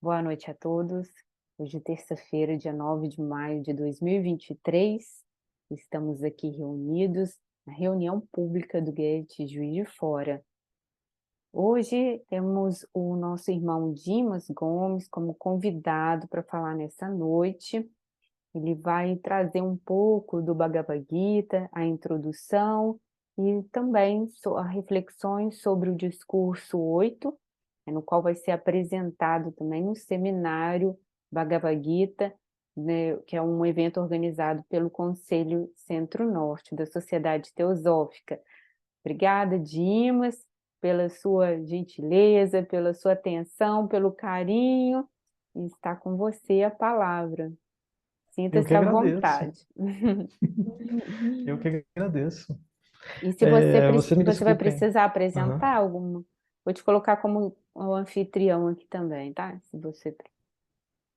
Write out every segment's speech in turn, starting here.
Boa noite a todos. Hoje, terça-feira, dia 9 de maio de 2023, estamos aqui reunidos na reunião pública do GET Juiz de Fora. Hoje temos o nosso irmão Dimas Gomes como convidado para falar nessa noite. Ele vai trazer um pouco do Bhagavad Gita, a introdução e também as reflexões sobre o discurso 8, no qual vai ser apresentado também um seminário Bhagavad Gita, né, que é um evento organizado pelo Conselho Centro-Norte da Sociedade Teosófica. Obrigada, Dimas, pela sua gentileza, pela sua atenção, pelo carinho, e está com você a palavra. Eu que Sinta-se à agradeço. vontade. Eu que agradeço. E se você, Você me você vai desculpem. precisar Aham. apresentar alguma, vou te colocar como o anfitrião aqui também, tá? Se você...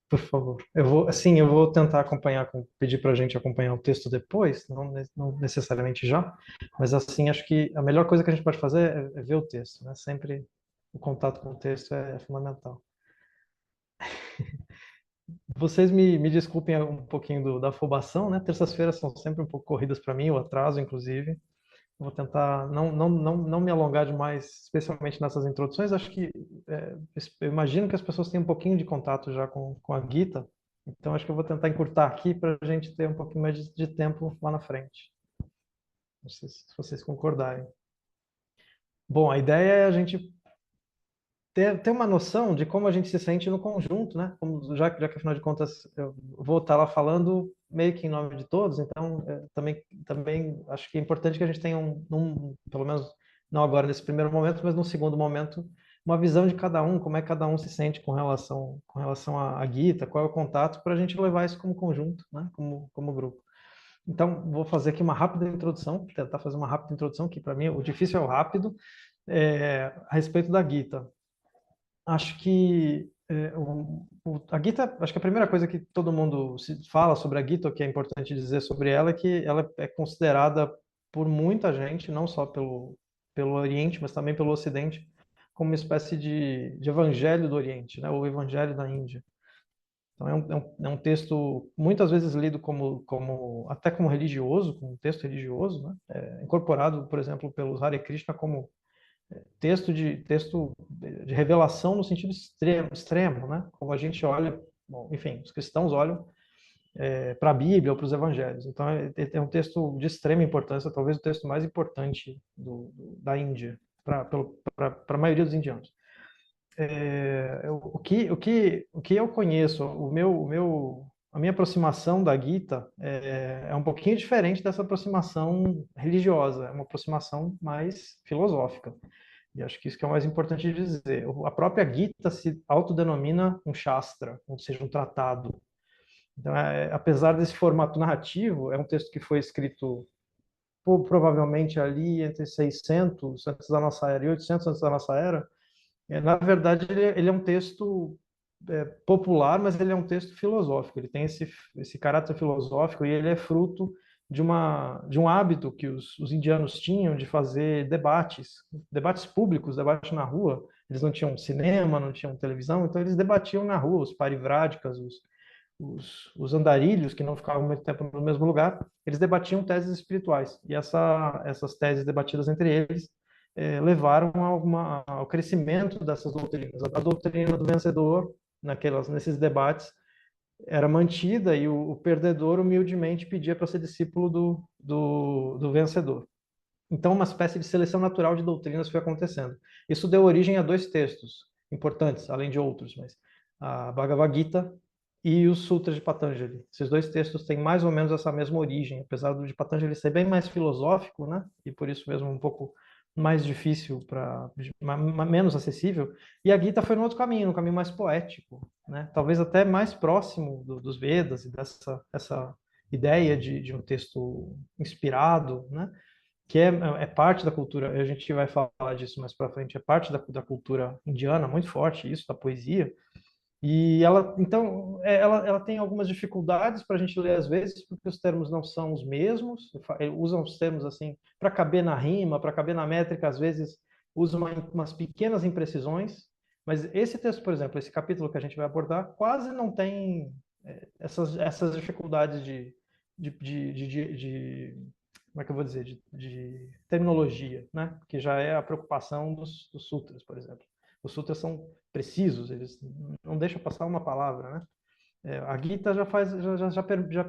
Por favor. Eu vou tentar acompanhar, pedir para a gente acompanhar o texto depois, não necessariamente já, mas assim, acho que a melhor coisa que a gente pode fazer é ver o texto, né? Sempre o contato com o texto é fundamental. Vocês me desculpem um pouquinho da afobação, né? Terças-feiras são sempre um pouco corridas para mim, o atraso, inclusive. Vou tentar não me alongar demais, especialmente nessas introduções. Acho que eu imagino que as pessoas têm um pouquinho de contato já com a Gita, então acho que eu vou tentar encurtar aqui para a gente ter um pouquinho mais de tempo lá na frente. Não sei se vocês concordarem. Bom, a ideia é a gente ter uma noção de como a gente se sente no conjunto, né? Como, já que afinal de contas eu vou estar lá falando meio que em nome de todos, então também acho que é importante que a gente tenha pelo menos não agora nesse primeiro momento, mas no segundo momento, uma visão de cada um, como é que cada um se sente com relação à Gita, qual é o contato, para a gente levar isso como conjunto, né? Como grupo. Então, vou fazer aqui uma rápida introdução, tentar fazer uma rápida introdução, que para mim o difícil é o rápido, a respeito da Gita. Acho que a Gita, acho que a primeira coisa que todo mundo se fala sobre a Gita, o que é importante dizer sobre ela, é que ela é considerada por muita gente, não só pelo Oriente, mas também pelo Ocidente, como uma espécie de evangelho do Oriente, né? Ou evangelho da Índia. Então é um texto muitas vezes lido até como religioso, como um texto religioso, né? Incorporado, por exemplo, pelos Hare Krishna como texto de revelação no sentido extremo, né? Como a gente olha, bom, enfim, os cristãos olham para a Bíblia ou para os Evangelhos. Então, é um texto de extrema importância, talvez o texto mais importante da Índia, para a maioria dos indianos. O que eu conheço, a minha aproximação da Gita é um pouquinho diferente dessa aproximação religiosa, é uma aproximação mais filosófica. E acho que isso que é o mais importante de dizer. A própria Gita se autodenomina um Shastra, ou seja, um tratado. Então, apesar desse formato narrativo, é um texto que foi escrito provavelmente ali entre 600 antes da nossa era e 800 antes da nossa era. Na verdade, ele é um texto popular, mas ele é um texto filosófico. Ele tem esse caráter filosófico e ele é fruto de um hábito que os indianos tinham de fazer debates públicos, debate na rua. Eles não tinham cinema, não tinham televisão, então eles debatiam na rua, os parivráticas, os andarilhos, que não ficavam muito tempo no mesmo lugar, eles debatiam teses espirituais. E essas teses debatidas entre eles levaram ao crescimento dessas doutrinas. A doutrina do vencedor, nesses debates, era mantida e o perdedor humildemente pedia para ser discípulo do vencedor. Então, uma espécie de seleção natural de doutrinas foi acontecendo. Isso deu origem a dois textos importantes, além de outros, mas a Bhagavad Gita e os Sutras de Patanjali. Esses dois textos têm mais ou menos essa mesma origem, apesar do de Patanjali ser bem mais filosófico, né? E por isso mesmo um pouco mais difícil menos acessível. E a Gita foi no outro caminho, no caminho mais poético, né? Talvez até mais próximo dos Vedas e essa ideia de um texto inspirado, né? Que é parte da cultura, a gente vai falar disso mais para frente, é parte da cultura indiana, muito forte isso, da poesia. E ela tem algumas dificuldades para a gente ler às vezes, porque os termos não são os mesmos, usam os termos assim para caber na rima, para caber na métrica, às vezes usa umas pequenas imprecisões, Mas esse texto, por exemplo, esse capítulo que a gente vai abordar, quase não tem essas dificuldades de como é que eu vou dizer, de terminologia, né? Que já é a preocupação dos sutras, por exemplo. Os sutras são precisos, eles não deixam passar uma palavra, né? A Gita já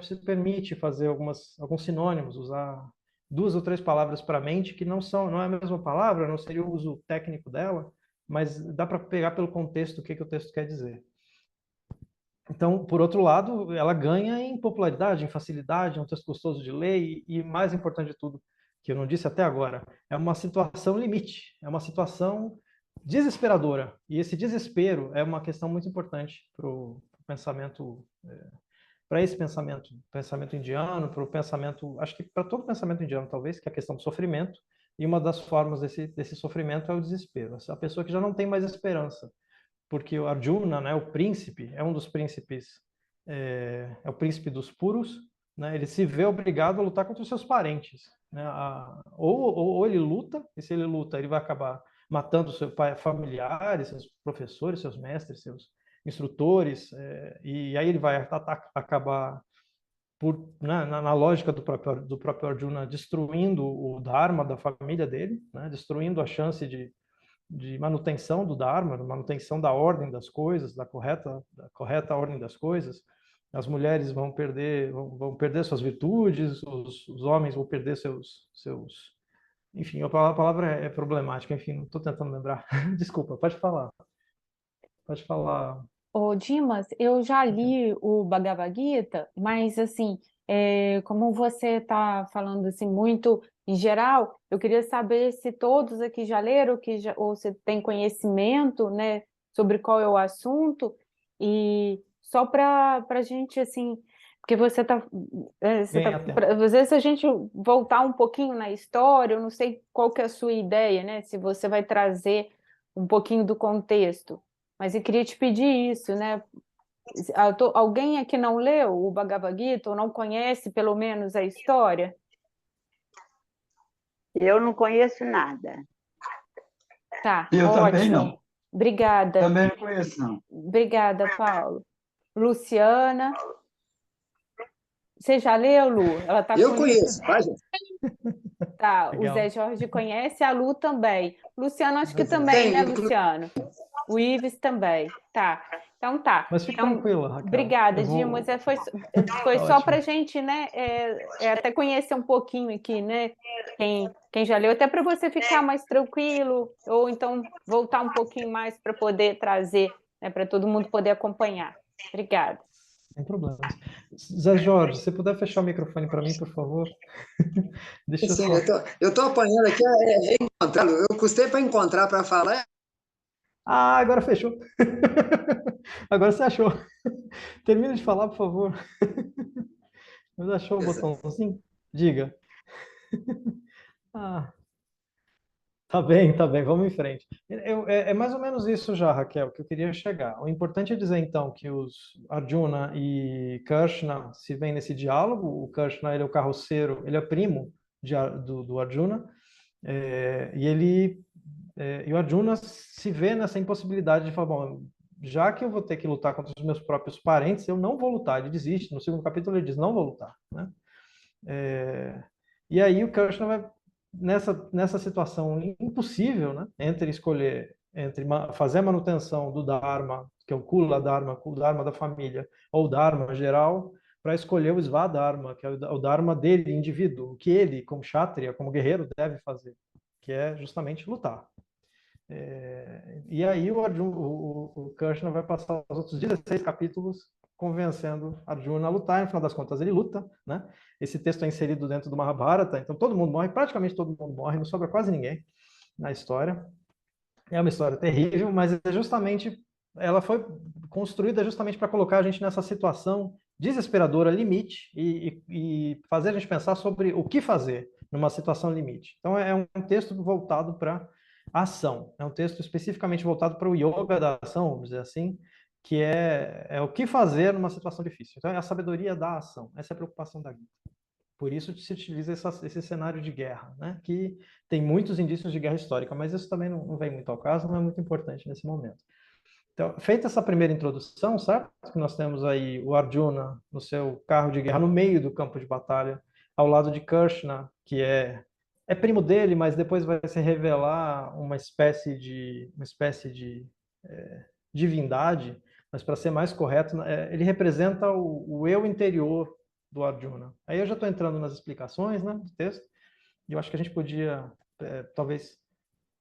se permite fazer alguns sinônimos, usar 2 ou 3 palavras para a mente que não é a mesma palavra, não seria o uso técnico dela, mas dá para pegar pelo contexto o que o texto quer dizer. Então, por outro lado, ela ganha em popularidade, em facilidade, é um texto gostoso de ler e mais importante de tudo, que eu não disse até agora, é uma situação limite, é uma situação desesperadora. E esse desespero é uma questão muito importante para o pensamento, para esse pensamento indiano, para o pensamento, acho que para todo pensamento indiano talvez, que é a questão do sofrimento, e uma das formas desse sofrimento é o desespero. A pessoa que já não tem mais esperança, porque o Arjuna, né, o príncipe, é um dos príncipes, é o príncipe dos puros, né, ele se vê obrigado a lutar contra os seus parentes, né, ou ele luta, e se ele luta, ele vai acabar matando seus familiares, seus professores, seus mestres, seus instrutores, e aí ele vai acabar na lógica do próprio Arjuna, destruindo o Dharma da família dele, né, destruindo a chance de manutenção do Dharma, manutenção da ordem das coisas, da correta ordem das coisas. As mulheres vão perder suas virtudes, os homens vão perder seus. Enfim, a palavra é problemática, enfim, não estou tentando lembrar. Desculpa, pode falar. Pode falar. Ô, Dimas, eu já li o Bhagavad Gita, mas assim, como você está falando assim muito em geral, eu queria saber se todos aqui já leram, ou se tem conhecimento, né, sobre qual é o assunto, e só para a gente assim, porque Ganha tempo. às vezes a gente voltar um pouquinho na história, eu não sei qual que é a sua ideia, né, se você vai trazer um pouquinho do contexto. Mas eu queria te pedir isso, né? Alguém aqui não leu o Bhagavad Gita ou não conhece pelo menos a história? Eu não conheço nada. Tá, Eu também ótimo. não. Obrigada. Também não conheço, não. Obrigada, Paulo. Luciana, você já leu, Lu? Ela está com Eu o livro. conheço, vai, gente. Tá, o Zé Legal. Jorge conhece, a Lu também. Luciano, acho que Beleza. também, né, Tem, Luciano? O Ives também. Tá. Então tá. Mas fique Então, tranquila, Raquel. obrigada, Eu vou. Dimas. Foi Tá só para a ótimo. gente, né, até conhecer um pouquinho aqui, né? Quem já leu, até para você ficar mais tranquilo, ou então voltar um pouquinho mais para poder trazer, né, para todo mundo poder acompanhar. Obrigada. Sem problemas. Zé Jorge, se puder fechar o microfone para mim, por favor. Deixa eu sim, só. eu tô apanhando aqui, reencontrá-lo. Eu custei para encontrar, para falar. Ah, agora fechou. Agora você achou. Termina de falar, por favor. Mas achou o botãozinho? Diga. Ah, tá bem, vamos em frente. É mais ou menos isso já, Raquel, que eu queria chegar. O importante é dizer, então, que os Arjuna e Krishna se veem nesse diálogo. O Krishna, ele é o carroceiro, ele é primo do Arjuna, e o Arjuna se vê nessa impossibilidade de falar, bom, já que eu vou ter que lutar contra os meus próprios parentes, eu não vou lutar. Ele desiste. No segundo capítulo ele diz, não vou lutar, né? E aí o Krishna vai nessa situação impossível, né? Entre fazer a manutenção do Dharma, que é o o Dharma da família, ou o Dharma geral, para escolher o Svadharma, que é o Dharma dele, indivíduo, o que ele, como Kshatriya, como guerreiro, deve fazer, que é justamente lutar. E aí o Krishna vai passar os outros 16 capítulos convencendo Arjuna a lutar, e no final das contas ele luta, né? Esse texto é inserido dentro do Mahabharata, então todo mundo morre, praticamente todo mundo morre, não sobra quase ninguém na história. É uma história terrível, mas ela foi construída justamente para colocar a gente nessa situação desesperadora, limite, e fazer a gente pensar sobre o que fazer numa situação limite. Então é um texto voltado para a ação, é um texto especificamente voltado para o yoga da ação, vamos dizer assim, que é o que fazer numa situação difícil. Então é a sabedoria da ação, essa é a preocupação da Gita. Por isso se utiliza esse cenário de guerra, né? Que tem muitos indícios de guerra histórica, mas isso também não vem muito ao caso, não é muito importante nesse momento. Então, feita essa primeira introdução, certo? Que nós temos aí o Arjuna no seu carro de guerra no meio do campo de batalha, ao lado de Krishna, que é primo dele, mas depois vai se revelar uma espécie de divindade, mas para ser mais correto, ele representa o eu interior do Arjuna. Aí eu já estou entrando nas explicações, né, do texto, e eu acho que a gente podia, talvez,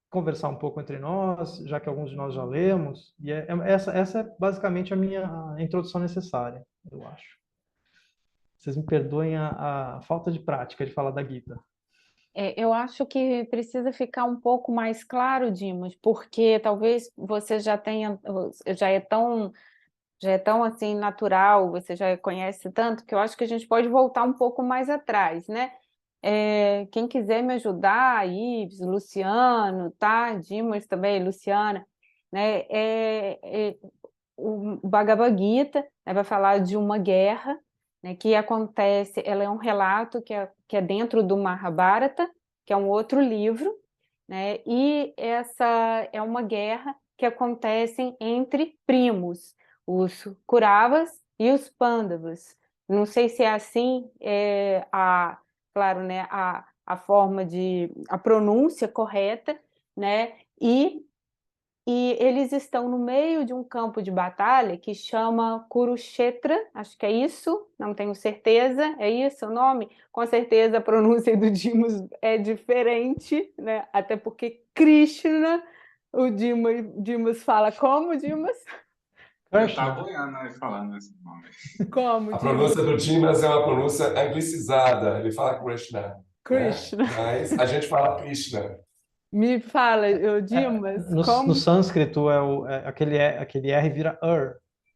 conversar um pouco entre nós, já que alguns de nós já lemos, e essa é basicamente a minha introdução necessária, eu acho. Vocês me perdoem a falta de prática de falar da Gita. Eu acho que precisa ficar um pouco mais claro, Dimas, porque talvez você já é tão assim natural, você já conhece tanto, que eu acho que a gente pode voltar um pouco mais atrás, né? Quem quiser me ajudar, Ives, Luciano, tá? Dimas também, Luciana, né? O Bhagavad Gita, né, vai falar de uma guerra, né, que acontece, ela é um relato que é dentro do Mahabharata, que é um outro livro, né, e essa é uma guerra que acontece entre primos, os Kauravas e os Pandavas. Não sei se é assim, claro, né, a pronúncia correta, né, e eles estão no meio de um campo de batalha que chama Kurukshetra, acho que é isso, não tenho certeza, é isso o nome? Com certeza a pronúncia do Dimas é diferente, né? Até porque Krishna, o Dimas fala como, Dimas? Eu estava Krishna. boiando aí falando esse nome. Como, A Dimas? pronúncia do Dimas é uma pronúncia anglicizada. Ele fala Krishna, né? Krishna. Mas a gente fala Krishna. Me fala, Dimas, No como? sânscrito, aquele R vira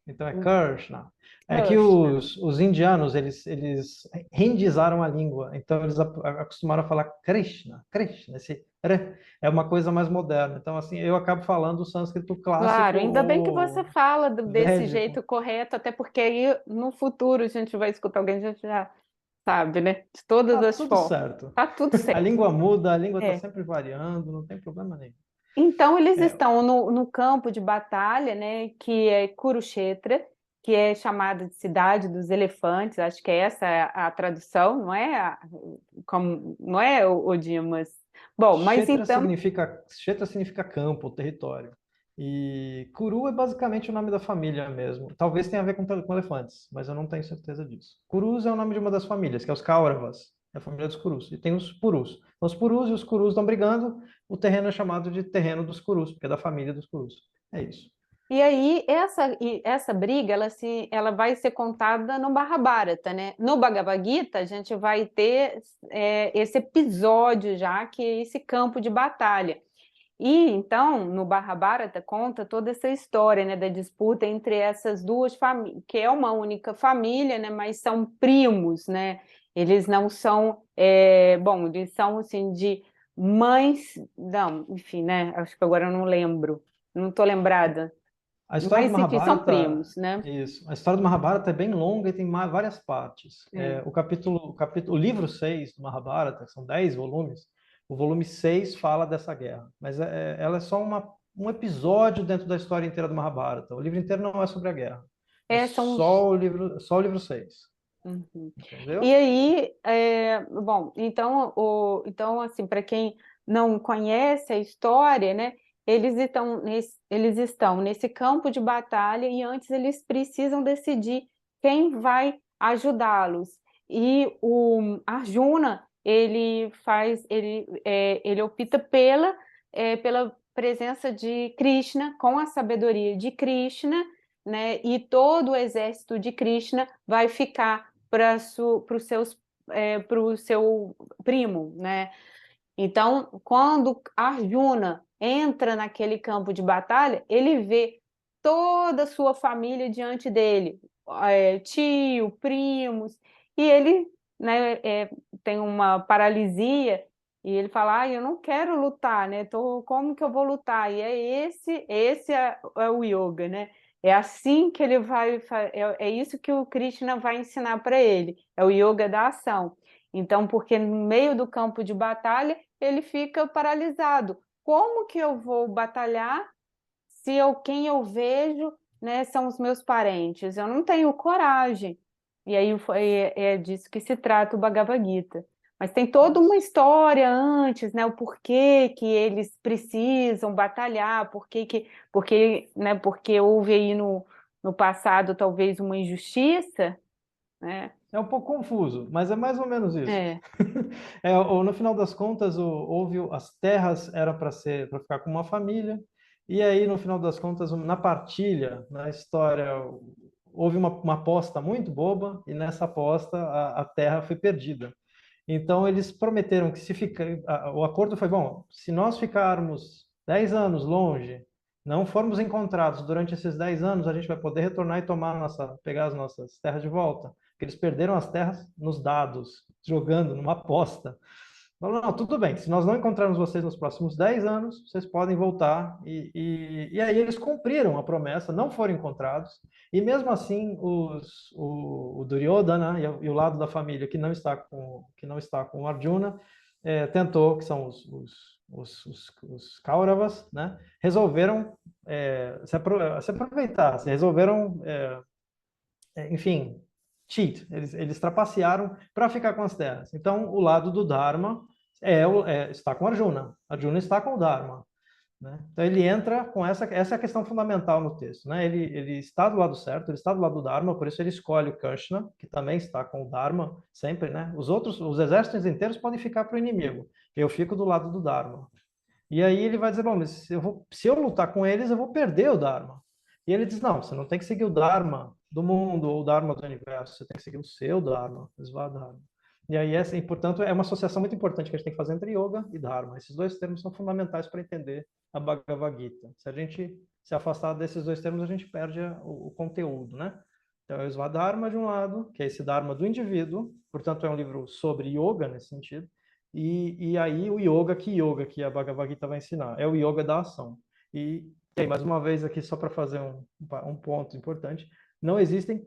então é Krishna. É que Krishna. os indianos, eles hindizaram a língua, então eles acostumaram a falar Krishna, Krishna, esse R é uma coisa mais moderna. Então, assim, eu acabo falando o sânscrito clássico Claro, ainda bem que você ou fala desse védico. jeito correto, até porque aí no futuro a gente vai escutar alguém, a gente já sabe, né? De todas Tá as tudo formas. certo. Tá tudo A certo. língua muda, a língua está É. sempre variando, não tem problema nenhum. Então, eles É, estão no campo de batalha, né, que é Kurukshetra, que é chamada de Cidade dos Elefantes, acho que é essa a tradução, não é? Não é, o Dimas? Bom, mas então, Kshetra significa campo, território. E Kuru é basicamente o nome da família mesmo. Talvez tenha a ver com elefantes, mas eu não tenho certeza disso. Kurus é o nome de uma das famílias, que é os Kauravas, é a família dos Kurus. E tem os Purus. Então, os Purus e os Kurus estão brigando, o terreno é chamado de terreno dos Kurus, porque é da família dos Kurus. É isso. e aí essa briga ela vai ser contada no Mahabharata, né? No Bhagavad Gita a gente vai ter esse episódio já, que é esse campo de batalha. E então, no Mahabharata conta toda essa história, né, da disputa entre essas duas famílias, que é uma única família, né, mas são primos, né? Eles não são, bom, eles são assim de mães, não, enfim, né? Acho que agora eu não lembro, não estou lembrada, A história do mas enfim, são Mahabharata, primos, né? isso. A história do Mahabharata é bem longa e tem várias partes. É. O livro 6 do Mahabharata, que são 10 volumes, o volume 6 fala dessa guerra, mas ela é só um episódio dentro da história inteira do Mahabharata. O livro inteiro não é sobre a guerra. É São os. só o livro 6. Uhum. Entendeu? E aí, bom, então assim, para quem não conhece a história, né, eles estão nesse campo de batalha e antes eles precisam decidir quem vai ajudá-los. E o Arjuna, ele opta pela presença de Krishna, com a sabedoria de Krishna, né, e todo o exército de Krishna vai ficar para o seu primo, né? Então, quando Arjuna entra naquele campo de batalha, ele vê toda a sua família diante dele, tio, primos, e ele, né, tem uma paralisia e ele fala: eu não quero lutar, né? Como que eu vou lutar? E esse é o yoga, né? É assim que ele é isso que o Krishna vai ensinar para ele, é o yoga da ação. Então, porque no meio do campo de batalha, ele fica paralisado. Como que eu vou batalhar quem eu vejo, né, são os meus parentes, eu não tenho coragem. E aí é disso que se trata o Bhagavad Gita. Mas tem toda uma história antes, né, o porquê que eles precisam batalhar, porque houve aí no passado talvez uma injustiça, né? É um pouco confuso, mas é mais ou menos isso. É. No final das contas, as terras eram para ficar com uma família, e aí no final das contas, na partilha, na história, houve uma aposta muito boba, e nessa aposta a terra foi perdida. Então eles prometeram que o acordo foi bom, se nós ficarmos 10 anos longe, não formos encontrados durante esses 10 anos, a gente vai poder retornar e pegar as nossas terras de volta. Porque eles perderam as terras nos dados, jogando numa aposta. Falaram, não, tudo bem, se nós não encontrarmos vocês nos próximos 10 anos, vocês podem voltar. E aí eles cumpriram a promessa, não foram encontrados. E mesmo assim, o Duryodhana e o lado da família que não está com o Arjuna, tentou, que são os Kauravas, né, resolveram se aproveitar, resolveram, enfim, cheat, eles trapacearam para ficar com as terras. Então, o lado do Dharma está com Arjuna, Arjuna está com o Dharma. Né? Então, ele entra com essa é a questão fundamental no texto. Né? Ele está do lado certo, ele está do lado do Dharma, por isso ele escolhe o Krishna, que também está com o Dharma, sempre. Né? Os exércitos inteiros podem ficar para o inimigo, eu fico do lado do Dharma. E aí ele vai dizer, bom, mas se eu lutar com eles, eu vou perder o Dharma. E ele diz, não, você não tem que seguir o Dharma do mundo ou o Dharma do universo, você tem que seguir o seu Dharma, o Svadharma. E aí, portanto, é uma associação muito importante que a gente tem que fazer entre Yoga e Dharma. Esses dois termos são fundamentais para entender a Bhagavad Gita. Se a gente se afastar desses dois termos, a gente perde o conteúdo, né? Então, é o Svadharma de um lado, que é esse Dharma do indivíduo, portanto, é um livro sobre Yoga nesse sentido, e aí o yoga que a Bhagavad Gita vai ensinar, é o yoga da ação. E aí, mais uma vez aqui, só para fazer um ponto importante, não existem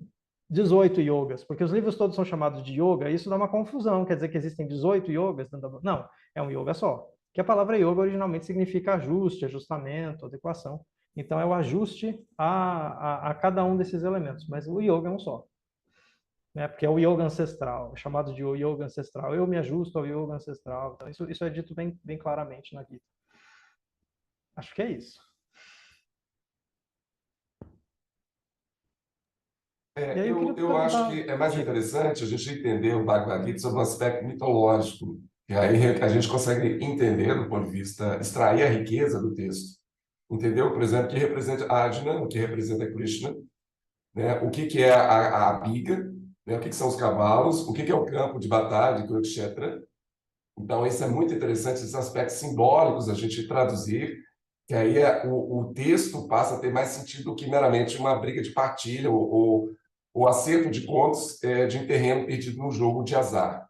18 yogas, porque os livros todos são chamados de yoga, e isso dá uma confusão, quer dizer que existem 18 yogas? Não, é um yoga só. Que a palavra yoga originalmente significa ajuste, ajustamento, adequação. Então é o ajuste a cada um desses elementos, mas o yoga é um só. Né? Porque é o yoga ancestral, é chamado de yoga ancestral. Eu me ajusto ao yoga ancestral. Então, isso é dito bem, bem claramente na Gita. Acho que é isso. Eu acho que é mais interessante a gente entender o Bhagavad Gita sob um aspecto mitológico, e aí a gente consegue entender, do ponto de vista, extrair a riqueza do texto. Entendeu? Por exemplo, o que representa Arjuna, o que representa Krishna, né? O que é a biga, né? O que são os cavalos, o que é o campo de batalha de Kurukshetra. Então, isso é muito interessante, esses aspectos simbólicos a gente traduzir, que aí o texto passa a ter mais sentido do que meramente uma briga de partilha ou acerto de contos de um terreno perdido num jogo de azar.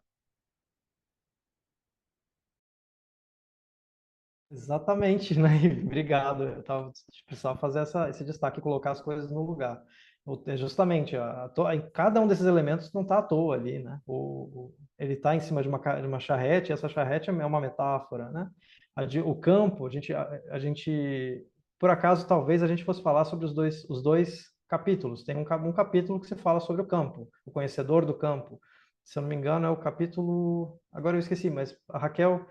Exatamente, né? Obrigado. Precisava fazer esse destaque, colocar as coisas no lugar. Justamente, cada um desses elementos não está à toa ali, né? Ele está em cima de uma charrete, e essa charrete é uma metáfora, né? O campo, a gente, por acaso, talvez a gente fosse falar sobre os dois capítulos. Tem um capítulo que se fala sobre o campo, o conhecedor do campo. Se eu não me engano, é o capítulo. Agora eu esqueci, mas a Raquel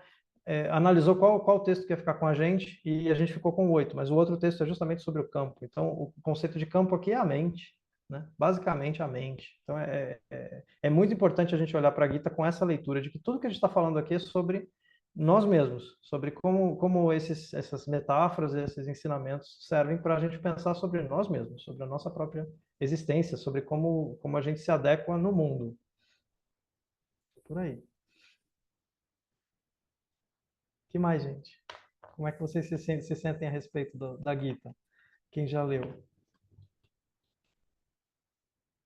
analisou qual texto que ia ficar com a gente e a gente ficou com o 8, mas o outro texto é justamente sobre o campo. Então, o conceito de campo aqui é a mente, né? Basicamente a mente. Então, é muito importante a gente olhar para a Gita com essa leitura de que tudo que a gente está falando aqui é sobre nós mesmos, sobre como essas metáforas, esses ensinamentos servem para a gente pensar sobre nós mesmos, sobre a nossa própria existência, sobre como a gente se adequa no mundo. Por aí. O que mais, gente? Como é que vocês se sentem a respeito da Gita? Quem já leu?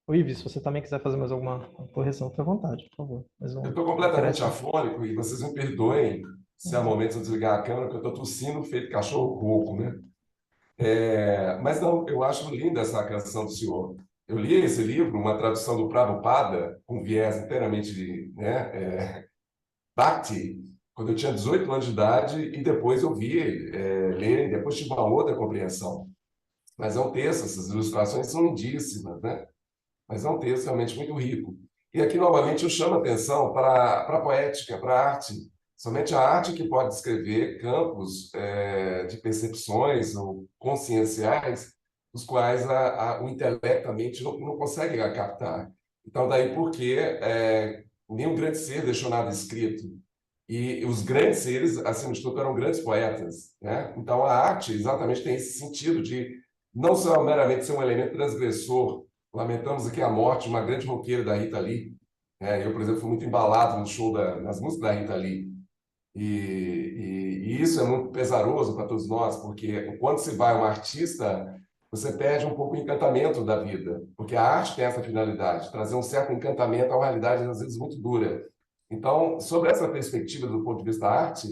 O Ives, se você também quiser fazer mais alguma correção, fique à vontade, por favor. Eu estou completamente afônico e vocês me perdoem se há momentos eu desligar a câmera, porque eu estou tossindo feito cachorro rouco, né? Mas não, eu acho linda essa canção do senhor. Eu li esse livro, uma tradução do Prabhupada, com viés inteiramente Bhakti, quando eu tinha 18 anos de idade, e depois eu vi ler, depois tive uma outra compreensão. Mas é um texto, essas ilustrações são lindíssimas, né? Mas é um texto realmente muito rico. E aqui, novamente, eu chamo a atenção para a poética, para a arte. Somente a arte que pode descrever campos de percepções ou conscienciais, os quais o intelecto, a mente, não consegue captar. Então, daí porque nenhum grande ser deixou nada escrito. E os grandes seres, acima de tudo, eram grandes poetas, né? Então, a arte exatamente tem esse sentido de não só meramente ser um elemento transgressor. Lamentamos aqui a morte de uma grande roqueira da Rita Lee. Eu, por exemplo, fui muito embalado no show nas músicas da Rita Lee. E isso é muito pesaroso para todos nós, porque quando se vai um artista, você perde um pouco o encantamento da vida, porque a arte tem essa finalidade, trazer um certo encantamento a uma realidade, às vezes, muito dura. Então, sobre essa perspectiva do ponto de vista da arte,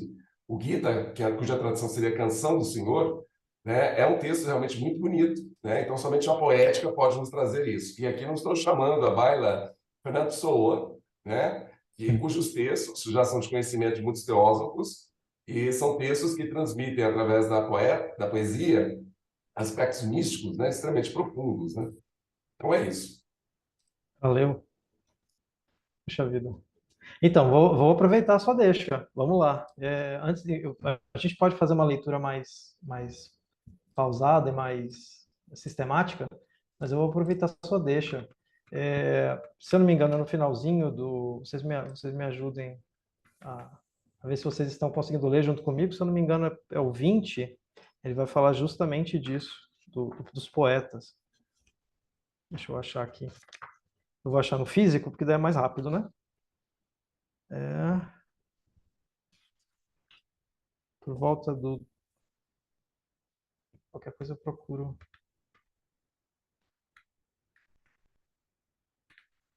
o Gita, cuja tradução seria Canção do Senhor, né, é um texto realmente muito bonito, né? Então, somente a poética pode nos trazer isso. E aqui não estou chamando a baila Fernando Pessoa, né? Cujos textos já são de conhecimento de muitos teósofos, e são textos que transmitem, através da poesia, aspectos místicos, né, extremamente profundos, né? Então é isso. Valeu. Puxa vida. Então, vou aproveitar a sua deixa. Vamos lá. A gente pode fazer uma leitura mais pausada e mais sistemática, mas eu vou aproveitar a sua deixa. Se eu não me engano, no finalzinho vocês me ajudem a ver se vocês estão conseguindo ler junto comigo. Se eu não me engano, é o 20. Ele vai falar justamente disso, dos poetas. Deixa eu achar aqui. Eu vou achar no físico, porque daí é mais rápido, né? Por volta do... Qualquer coisa eu procuro.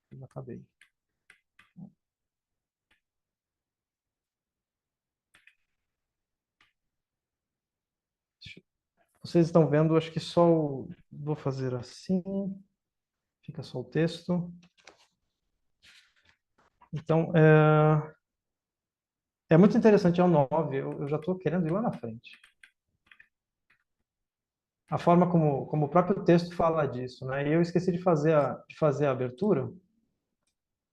Eu acabei. Vocês estão vendo, acho que só vou fazer assim. Fica só o texto. Então, é muito interessante, é o 9. Eu já estou querendo ir lá na frente. A forma como o próprio texto fala disso, né? E eu esqueci de fazer a abertura,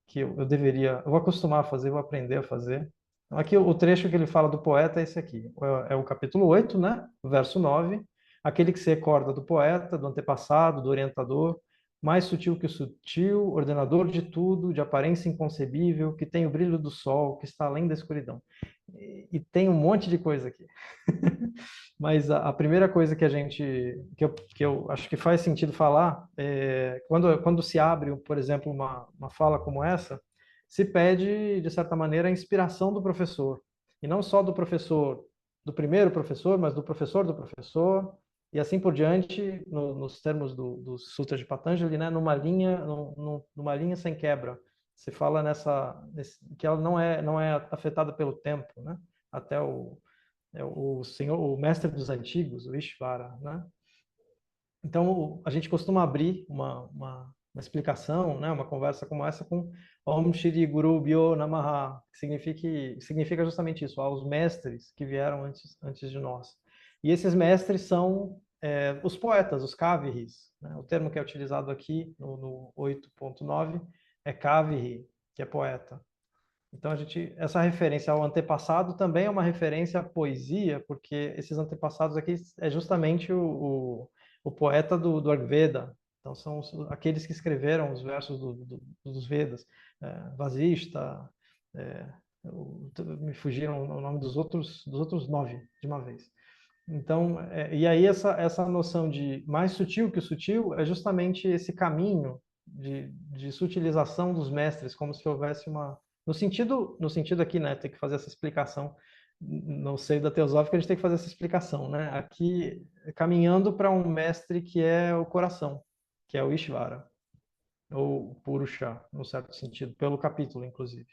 que eu deveria... Eu vou acostumar a fazer, vou aprender a fazer. Então, aqui o trecho que ele fala do poeta é esse aqui. É o capítulo 8, né? O verso 9. Aquele que se recorda do poeta, do antepassado, do orientador, mais sutil que o sutil, ordenador de tudo, de aparência inconcebível, que tem o brilho do sol, que está além da escuridão. E tem um monte de coisa aqui. Mas a primeira coisa que eu acho que faz sentido falar é quando se abre, por exemplo, uma fala como essa, se pede, de certa maneira, a inspiração do professor. E não só do professor, do primeiro professor, mas do professor, e assim por diante, nos termos dos Sutras de Patanjali, né, numa linha sem quebra. Se fala que ela não é afetada pelo tempo, né? Até o senhor, o mestre dos antigos, o Ishvara, né? Então, a gente costuma abrir uma explicação, né, uma conversa como essa com Om Shri Guru Bhyo Namaha, que significa justamente isso, aos mestres que vieram antes de nós. E esses mestres são os poetas, os Kavihis, né? O termo que é utilizado aqui no 8.9 é Kavihi, que é poeta. Então, essa referência ao antepassado também é uma referência à poesia, porque esses antepassados aqui é justamente o poeta do Rigveda. Então, são aqueles que escreveram os versos dos Vedas. Vasishta, me fugiram o nome dos outros 9 de uma vez. Então, e aí essa noção de mais sutil que o sutil é justamente esse caminho de sutilização dos mestres, como se houvesse no sentido aqui, né, tem que fazer essa explicação, no seio da teosófica a gente tem que fazer essa explicação, né, aqui caminhando para um mestre que é o coração, que é o Ishvara, ou Purusha, no certo sentido, pelo capítulo, inclusive.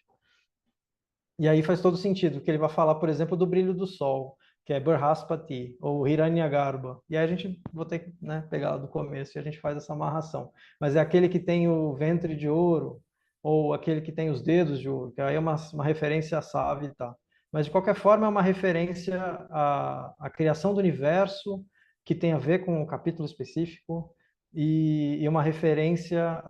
E aí faz todo sentido, que ele vai falar, por exemplo, do brilho do sol, que é Brihaspati, ou Hiranyagarbha. E aí a gente, vou ter que, né, pegar do começo e a gente faz essa amarração. Mas é aquele que tem o ventre de ouro, ou aquele que tem os dedos de ouro, que aí é uma referência a Savita. Mas, de qualquer forma, é uma referência à criação do universo, que tem a ver com um capítulo específico, e uma referência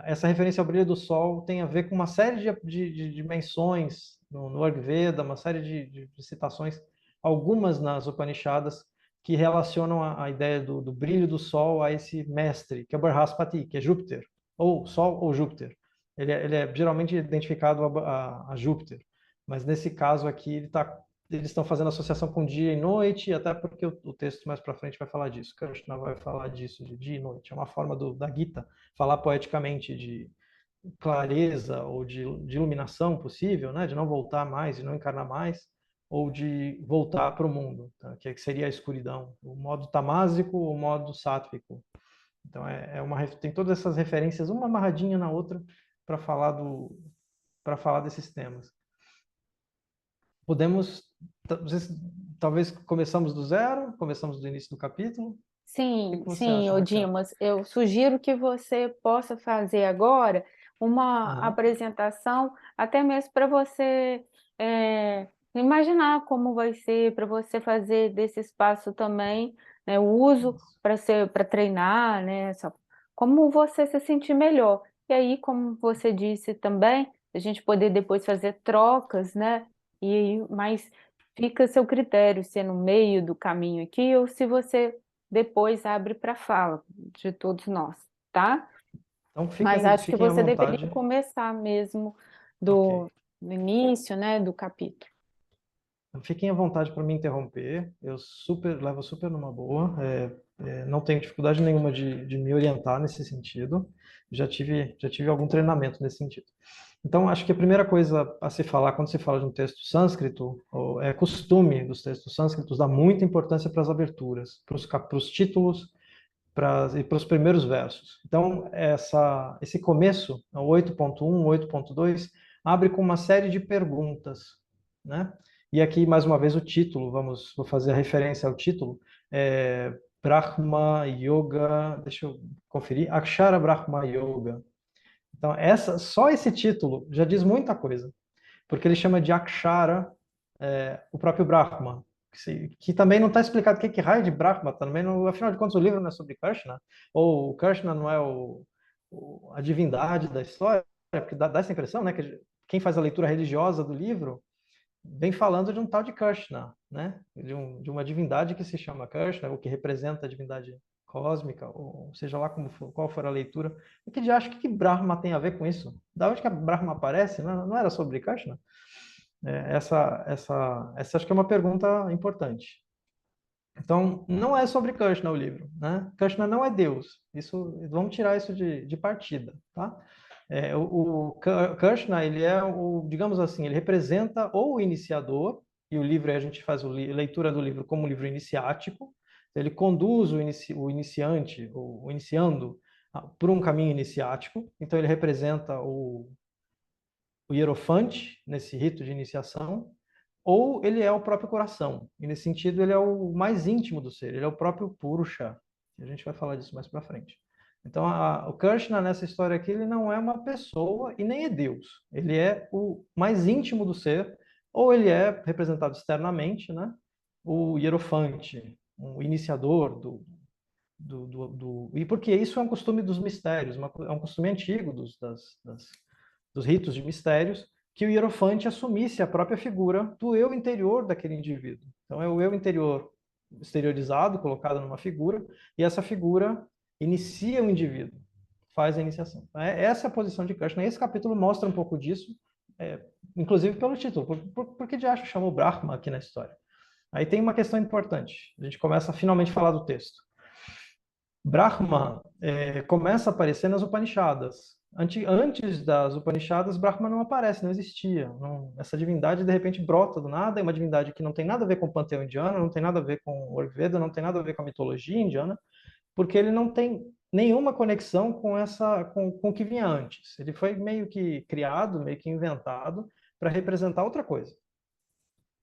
essa referência ao brilho do sol tem a ver com uma série de menções no Rig Veda, uma série de citações, algumas nas Upanishadas, que relacionam a ideia do brilho do sol a esse mestre, que é o Brihaspati, que é Júpiter, ou Sol ou Júpiter. Ele é geralmente identificado a Júpiter, mas nesse caso aqui eles estão fazendo associação com dia e noite, até porque o texto mais para frente vai falar disso. Krishna vai falar disso, de dia e noite. É uma forma da Gita falar poeticamente de clareza ou de iluminação possível, né? De não voltar mais, de não encarnar mais, ou de voltar para o mundo, tá? Que seria a escuridão, o modo tamásico ou o modo sátvico. Então tem todas essas referências, uma amarradinha na outra, para falar desses temas. Podemos, talvez começamos do zero, começamos do início do capítulo. O Sim, que você sim, acha, ô Raquel? Dimas, eu sugiro que você possa fazer agora uma Aham. apresentação, até mesmo para você imaginar como vai ser, para você fazer desse espaço também, né, o uso para treinar, né, como você se sentir melhor. E aí, como você disse também, a gente poder depois fazer trocas, né? Mas fica a seu critério, se é no meio do caminho aqui ou se você depois abre para fala de todos nós, tá? Então Mas acho que fiquem à você deveria vontade. começar mesmo Ok. do início, né, do capítulo. Fiquem à vontade para me interromper. Eu levo super numa boa. Não tenho dificuldade nenhuma de me orientar nesse sentido. Já tive algum treinamento nesse sentido. Então, acho que a primeira coisa a se falar quando se fala de um texto sânscrito, é costume dos textos sânscritos dar muita importância para as aberturas, para os títulos e para os primeiros versos. Então, esse começo, o 8.1, 8.2, abre com uma série de perguntas, né? E aqui, mais uma vez, o título, vou fazer a referência ao título, Brahma Yoga, deixa eu conferir, Akshara Brahma Yoga. Então, só esse título já diz muita coisa, porque ele chama de Akshara o próprio Brahma, que também não está explicado o que raio de Brahma, também não, afinal de contas o livro não é sobre Krishna, ou o Krishna não é a divindade da história, porque dá essa impressão, né, que quem faz a leitura religiosa do livro vem falando de um tal de Krishna, né, de uma divindade que se chama Krishna, ou que representa a divindade cósmica, ou seja lá qual for a leitura. O que acha que Brahma tem a ver com isso? Da onde que a Brahma aparece? Não era sobre Krishna? Essa acho que é uma pergunta importante. Então, não é sobre Krishna o livro, né? Krishna não é Deus. Vamos tirar isso de partida, tá? O Krishna, ele é digamos assim, ele representa ou o iniciador, e o livro, a gente faz a leitura do livro como um livro iniciático, ele conduz o iniciante, o iniciando, por um caminho iniciático, então ele representa o hierofante, nesse rito de iniciação, ou ele é o próprio coração. E nesse sentido, ele é o mais íntimo do ser, ele é o próprio Purusha. E a gente vai falar disso mais para frente. Então, o Krishna, nessa história aqui, ele não é uma pessoa e nem é Deus. Ele é o mais íntimo do ser, ou ele é representado externamente, né? O hierofante, o iniciador E porque isso é um costume dos mistérios, é um costume antigo dos ritos de mistérios, que o hierofante assumisse a própria figura do eu interior daquele indivíduo. Então é o eu interior exteriorizado, colocado numa figura, e essa figura inicia o indivíduo, faz a iniciação. Essa é a posição de Krishna. Esse capítulo mostra um pouco disso, inclusive pelo título. Por que de acho chamou Brahma aqui na história? Aí tem uma questão importante. A gente começa a finalmente falar do texto. Brahma começa a aparecer nas Upanishadas. Antes das Upanishadas, Brahma não aparece, não existia. Essa divindade, de repente, brota do nada, é uma divindade que não tem nada a ver com o panteão indiano, não tem nada a ver com o Ayurveda, não tem nada a ver com a mitologia indiana, porque ele não tem nenhuma conexão com o que vinha antes. Ele foi meio que criado, meio que inventado, para representar outra coisa.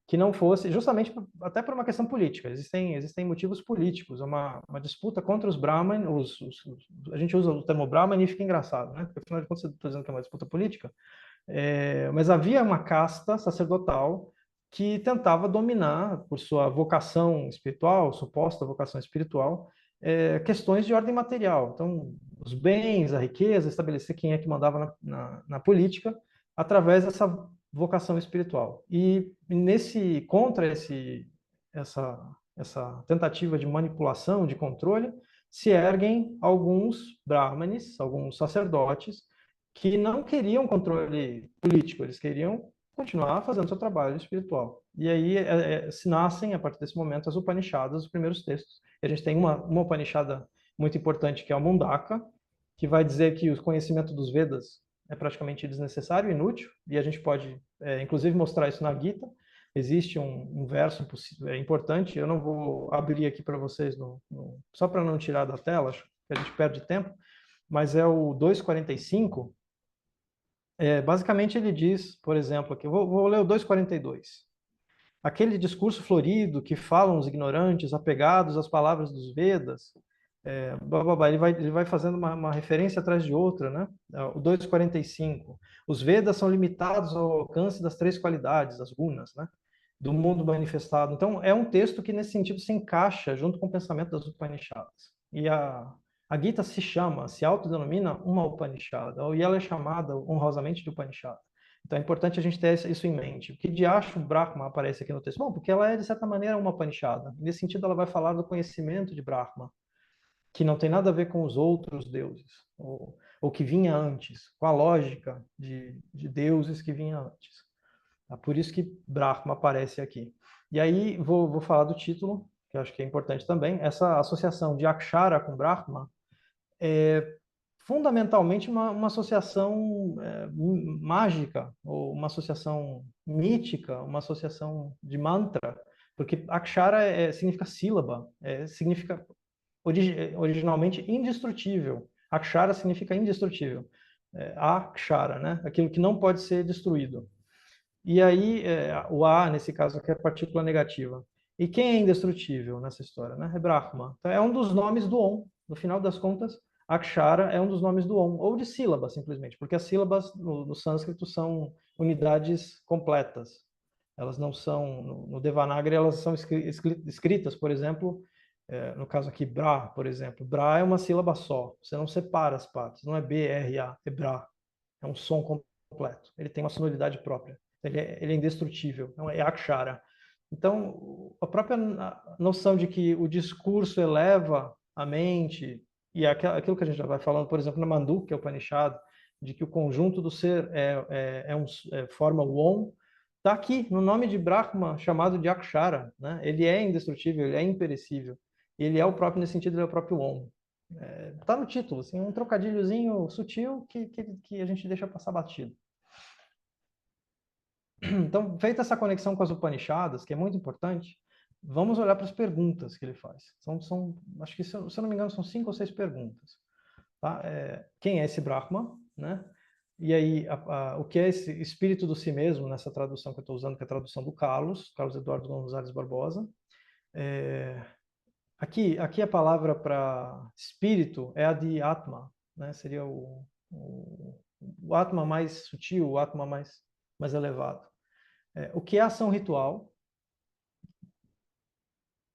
Que não fosse, justamente até por uma questão política. Existem motivos políticos, uma disputa contra os Brahman, a gente usa o termo Brahman e fica engraçado, né? Porque afinal de contas, estou dizendo que é uma disputa política, mas havia uma casta sacerdotal que tentava dominar, por sua vocação espiritual, suposta vocação espiritual, questões de ordem material. Então, os bens, a riqueza, estabelecer quem é que mandava na política, através dessa vocação espiritual. E contra essa tentativa de manipulação, de controle, se erguem alguns brahmanes, alguns sacerdotes, que não queriam controle político, eles queriam continuar fazendo seu trabalho espiritual. E aí se nascem, a partir desse momento, as Upanishadas, os primeiros textos. E a gente tem uma Upanishada muito importante, que é a Mundaka, que vai dizer que o conhecimento dos Vedas é praticamente desnecessário, inútil, e a gente pode, inclusive, mostrar isso na Gita. Existe um verso importante, eu não vou abrir aqui para vocês, só para não tirar da tela, acho que a gente perde tempo, mas é o 2,45. Basicamente ele diz, por exemplo, aqui, eu vou ler o 2,42. Aquele discurso florido que falam os ignorantes, apegados às palavras dos Vedas, ele vai fazendo uma referência atrás de outra, né? O 2,45. Os Vedas são limitados ao alcance das 3 qualidades, as gunas, né? Do mundo manifestado. Então, é um texto que, nesse sentido, se encaixa junto com o pensamento das Upanishadas. E a Gita se autodenomina uma Upanishada, e ela é chamada honrosamente de Upanishada. Então é importante a gente ter isso em mente. O que de acho Brahma aparece aqui no texto? Bom, porque ela é, de certa maneira, uma Upanishada. Nesse sentido, ela vai falar do conhecimento de Brahma, que não tem nada a ver com os outros deuses, ou que vinha antes, com a lógica de deuses que vinha antes. Por isso que Brahma aparece aqui. E aí, vou falar do título, que eu acho que é importante também. Essa associação de Akshara com Brahma é fundamentalmente uma associação mágica, ou uma associação mítica, uma associação de mantra, porque Akshara significa sílaba, significa originalmente indestrutível. Akshara significa indestrutível. Akshara, né? Aquilo que não pode ser destruído. E aí, o A, nesse caso aqui, é a partícula negativa. E quem é indestrutível nessa história, né? É Brahma. Então, é um dos nomes do Om. No final das contas, Akshara é um dos nomes do Om, ou de sílaba, simplesmente, porque as sílabas no sânscrito são unidades completas. Elas não são, no Devanagari, elas são escritas, por exemplo, no caso aqui, Bra, por exemplo. Bra é uma sílaba só, você não separa as partes, não é B-R-A, é Bra. É um som completo, ele tem uma sonoridade própria. Ele é indestrutível, é Akshara. Então, a própria noção de que o discurso eleva a mente, e aquilo que a gente já vai falando, por exemplo, na Mandukya Upanishad, de que o conjunto do ser forma o Om, está aqui, no nome de Brahma, chamado de Akshara. Né? Ele é indestrutível, ele é imperecível. Ele é o próprio, nesse sentido, ele é o próprio Om. Está no título, assim, um trocadilhozinho sutil que a gente deixa passar batido. Então, feita essa conexão com as Upanishadas, que é muito importante, vamos olhar para as perguntas que ele faz. Acho que, se eu não me engano, são 5 ou 6 perguntas. Tá? Quem é esse Brahma? Né? E aí, o que é esse espírito do si mesmo, nessa tradução que eu estou usando, que é a tradução do Carlos Eduardo Gonzalez Barbosa. Aqui a palavra para espírito é a de Atma, né? Seria o Atma mais sutil, o Atma mais elevado. O que é ação ritual?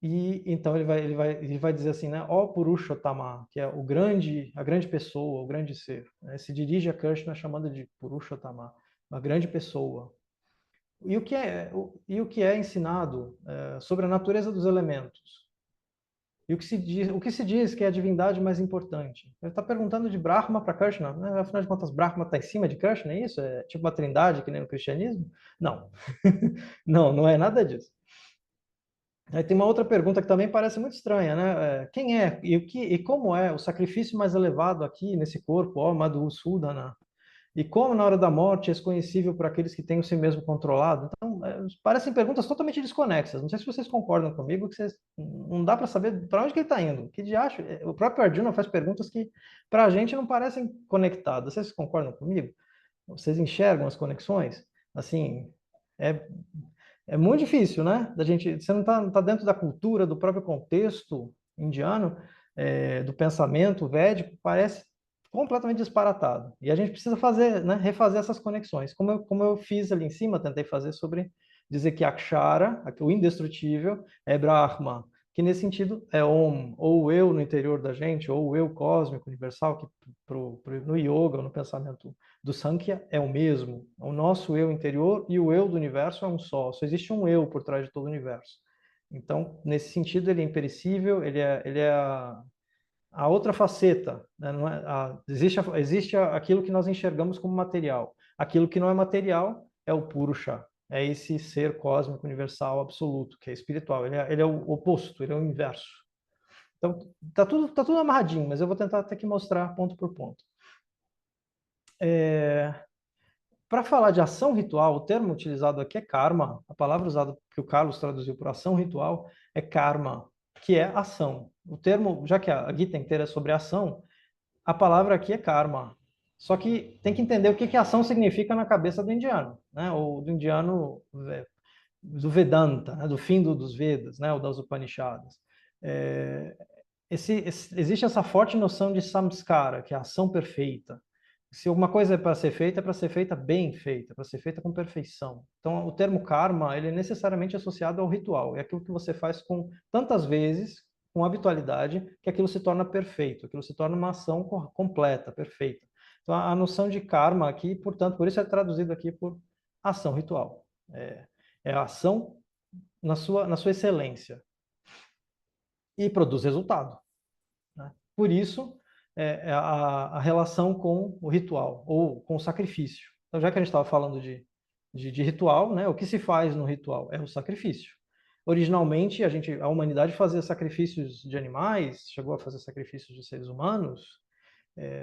E então ele vai dizer assim, né? Ó Purushottama, que é a grande pessoa, o grande ser. Né? Se dirige a Krishna chamando de Purushottama, uma grande pessoa. E o que é ensinado sobre a natureza dos elementos? E o que se diz que é a divindade mais importante? Ele está perguntando de Brahma para Krishna, né? Afinal de contas, Brahma está em cima de Krishna, é isso? É tipo uma trindade, que nem no cristianismo? Não. Não é nada disso. Aí tem uma outra pergunta que também parece muito estranha, né? Quem é e como é o sacrifício mais elevado aqui nesse corpo, ó Madhusudana? E como na hora da morte é desconhecível para aqueles que têm o si mesmo controlado? Então, parecem perguntas totalmente desconexas. Não sei se vocês concordam comigo, que não dá para saber para onde que ele está indo. Que de acho, o próprio Arjuna faz perguntas que para a gente não parecem conectadas. Vocês concordam comigo? Vocês enxergam as conexões? Assim, é muito difícil, né? Você não tá dentro da cultura, do próprio contexto indiano, do pensamento védico, parece completamente disparatado. E a gente precisa fazer, né, refazer essas conexões, como eu fiz ali em cima, tentei fazer sobre dizer que Akshara, o indestrutível, é Brahma, que nesse sentido é Om, ou o eu no interior da gente, ou o eu cósmico universal, que no yoga, no pensamento do Sankhya, é o mesmo. O nosso eu interior e o eu do universo é um só existe um eu por trás de todo o universo. Então, nesse sentido, ele é imperecível, ele é a outra faceta, né? Não é, existe aquilo que nós enxergamos como material. Aquilo que não é material é o Purusha, é esse ser cósmico universal absoluto, que é espiritual. Ele é o oposto, ele é o inverso. Então, tá tudo amarradinho, mas eu vou tentar até que mostrar ponto por ponto. Para falar de ação ritual, o termo utilizado aqui é karma. A palavra usada que o Carlos traduziu por ação ritual é karma, que é ação. O termo, já que a Gita inteira é sobre ação, a palavra aqui é karma. Só que tem que entender o que ação significa na cabeça do indiano, né? Ou do indiano do Vedanta, né? Do fim dos Vedas, né? Ou das Upanishads. Existe essa forte noção de samskara, que é a ação perfeita. Se alguma coisa é para ser feita bem feita, para ser feita com perfeição. Então, o termo karma, ele é necessariamente associado ao ritual. É aquilo que você faz com tantas vezes, com habitualidade, que aquilo se torna perfeito, aquilo se torna uma ação completa, perfeita. Então, a noção de karma aqui, portanto, por isso é traduzido aqui por ação ritual. É a ação na sua excelência. E produz resultado, né? Por isso, a relação com o ritual, ou com o sacrifício. Então, já que a gente estava falando de ritual, né, o que se faz no ritual é o sacrifício. Originalmente, a humanidade fazia sacrifícios de animais, chegou a fazer sacrifícios de seres humanos.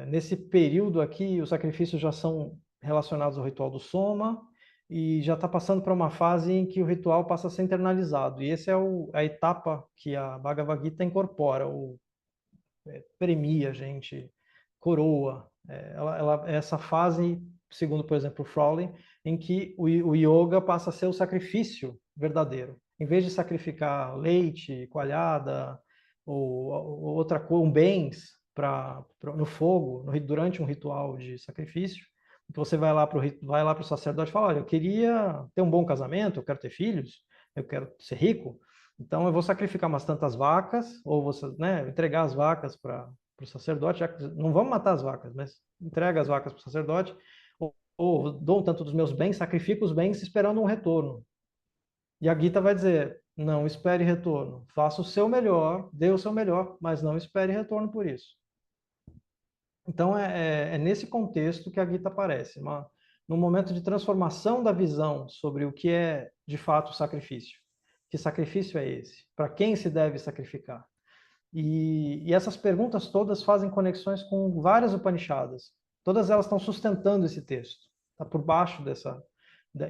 Nesse período aqui, os sacrifícios já são relacionados ao ritual do Soma, e já está passando para uma fase em que o ritual passa a ser internalizado. E essa é a etapa que a Bhagavad Gita incorpora, premia a gente, coroa. Essa fase, segundo, por exemplo, Frowley, em que o yoga passa a ser o sacrifício verdadeiro. Em vez de sacrificar leite, coalhada, ou outra coisa, bens no fogo, durante um ritual de sacrifício, então você vai lá para o sacerdote e fala, olha, eu queria ter um bom casamento, eu quero ter filhos, eu quero ser rico, então eu vou sacrificar umas tantas vacas, ou você, né, entregar as vacas para o sacerdote, já que não vamos matar as vacas, mas entrega as vacas para o sacerdote, ou dou um tanto dos meus bens, sacrifico os bens esperando um retorno. E a Gita vai dizer, não espere retorno, faça o seu melhor, dê o seu melhor, mas não espere retorno por isso. Então é nesse contexto que a Gita aparece, num momento de transformação da visão sobre o que é de fato o sacrifício. Que sacrifício é esse? Para quem se deve sacrificar? E essas perguntas todas fazem conexões com várias Upanishadas. Todas elas estão sustentando esse texto. Está por baixo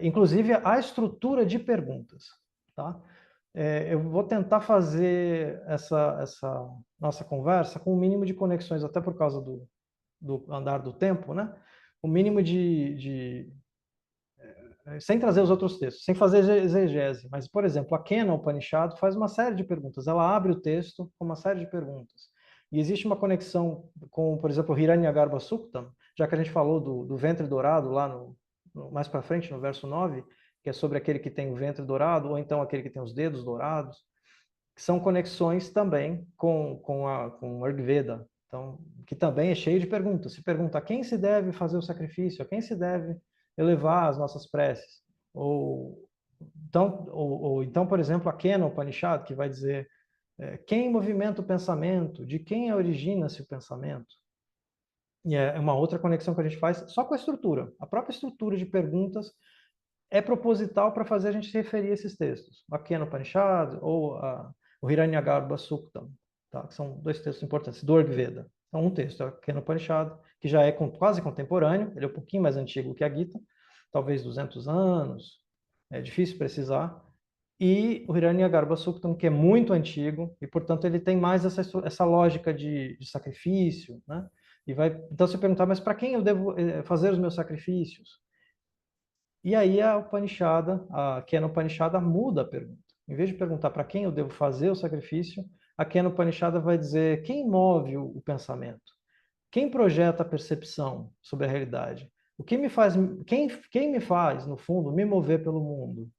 inclusive a estrutura de perguntas. Tá? Eu vou tentar fazer essa nossa conversa com o mínimo de conexões, até por causa do andar do tempo, né? O mínimo sem trazer os outros textos, sem fazer exegese, mas, por exemplo, a Kena Upanishad faz uma série de perguntas, ela abre o texto com uma série de perguntas. E existe uma conexão com, por exemplo, o Hiranyagarbha Suktam, já que a gente falou do ventre dourado lá mais para frente, no verso 9, que é sobre aquele que tem o ventre dourado, ou então aquele que tem os dedos dourados, que são conexões também com o Ayurveda, então, que também é cheio de perguntas. Se pergunta a quem se deve fazer o sacrifício, a quem se deve elevar as nossas preces. Ou então, por exemplo, a Kena Upanishad, que vai dizer quem movimenta o pensamento, de quem origina-se o pensamento. E é uma outra conexão que a gente faz só com a estrutura. A própria estrutura de perguntas é proposital para fazer a gente se referir a esses textos. A Kena Upanishad ou o Hiranyagarbha Suktam, tá? Que são dois textos importantes, do Ayurveda. Então, um texto é o Kena Upanishad, que já é quase contemporâneo, ele é um pouquinho mais antigo que a Gita, talvez 200 anos, é difícil precisar, e o Hiranyagarbha Suktam, que é muito antigo, e, portanto, ele tem mais essa lógica de sacrifício, né? Então, se perguntar, mas para quem eu devo fazer os meus sacrifícios? E aí a Kena Upanishad muda a pergunta. Em vez de perguntar para quem eu devo fazer o sacrifício, a Kena Upanishad vai dizer quem move o pensamento, quem projeta a percepção sobre a realidade, quem me faz, no fundo, me mover pelo mundo.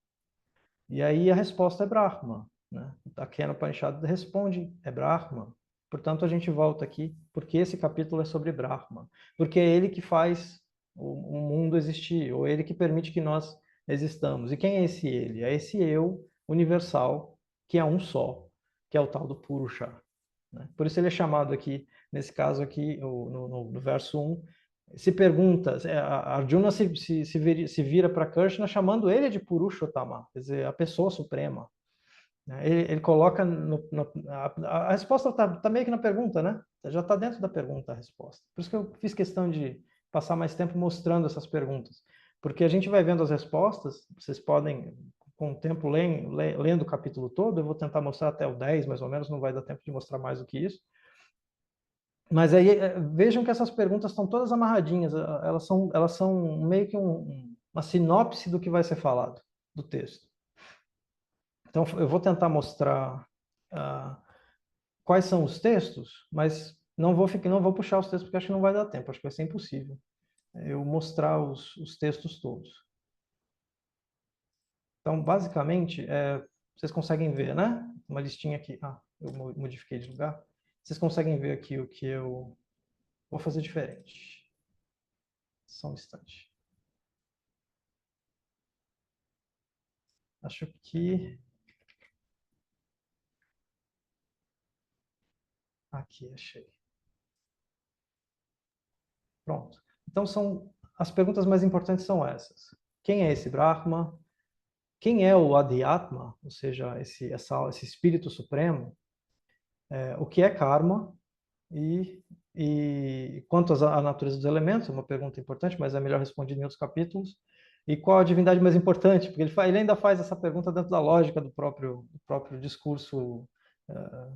E aí a resposta é Brahma, né? A Kena Upanishad responde, é Brahma. Portanto, a gente volta aqui, porque esse capítulo é sobre Brahma. Porque é ele que faz o mundo existir, ou ele que permite que nós existamos. E quem é esse ele? É esse eu universal, que é um só, que é o tal do Purusha, né? Por isso ele é chamado aqui, nesse caso aqui, no verso 1, se pergunta, a Arjuna se vira para Krishna chamando ele de Purushottama, quer dizer, a pessoa suprema. Ele coloca, a resposta está meio que na pergunta, né? Já está dentro da pergunta a resposta. Por isso que eu fiz questão de passar mais tempo mostrando essas perguntas. Porque a gente vai vendo as respostas, vocês podem, com o tempo, lendo o capítulo todo, eu vou tentar mostrar até o 10, mais ou menos, não vai dar tempo de mostrar mais do que isso. Mas aí vejam que essas perguntas estão todas amarradinhas, elas são meio que uma sinopse do que vai ser falado, do texto. Então eu vou tentar mostrar quais são os textos, mas não vou puxar os textos porque acho que não vai dar tempo, acho que vai ser impossível eu mostrar os textos todos. Então, basicamente, vocês conseguem ver, né? Uma listinha aqui. Eu modifiquei de lugar. Vocês conseguem ver aqui o que eu vou fazer diferente. Só um instante. Acho que... Aqui, achei. Pronto. Então, as perguntas mais importantes são essas. Quem é esse Brahma? Quem é o Adhyatma? Ou seja, esse espírito supremo? O que é karma? E quanto à natureza dos elementos, é uma pergunta importante, mas é melhor respondida em outros capítulos. E qual a divindade mais importante? Porque ele ainda faz essa pergunta dentro da lógica do próprio discurso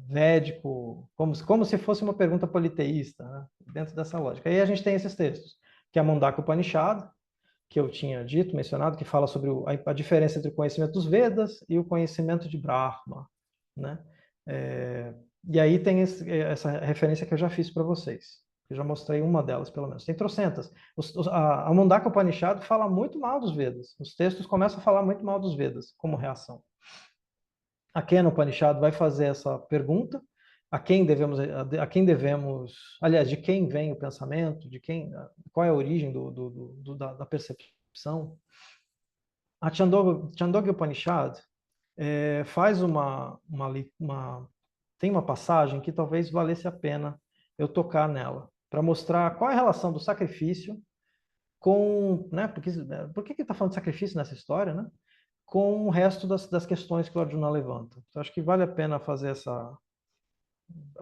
védico, como se fosse uma pergunta politeísta, né? Dentro dessa lógica. Aí a gente tem esses textos, que é a Mundaka Upanishad, que eu tinha mencionado, que fala sobre a diferença entre o conhecimento dos Vedas e o conhecimento de Brahma, né? E aí tem essa referência que eu já fiz para vocês. Eu já mostrei uma delas, pelo menos. Tem trocentas. A Mundaka Upanishad fala muito mal dos Vedas. Os textos começam a falar muito mal dos Vedas, como reação. A Kena Upanishad vai fazer essa pergunta: aliás, de quem vem o pensamento, qual é a origem da percepção. A Chandogya Upanishad faz tem uma passagem que talvez valesse a pena eu tocar nela, para mostrar qual é a relação do sacrifício com, né, por que ele está falando de sacrifício nessa história, né, com o resto das questões que o Arjuna levanta. Então, acho que vale a pena fazer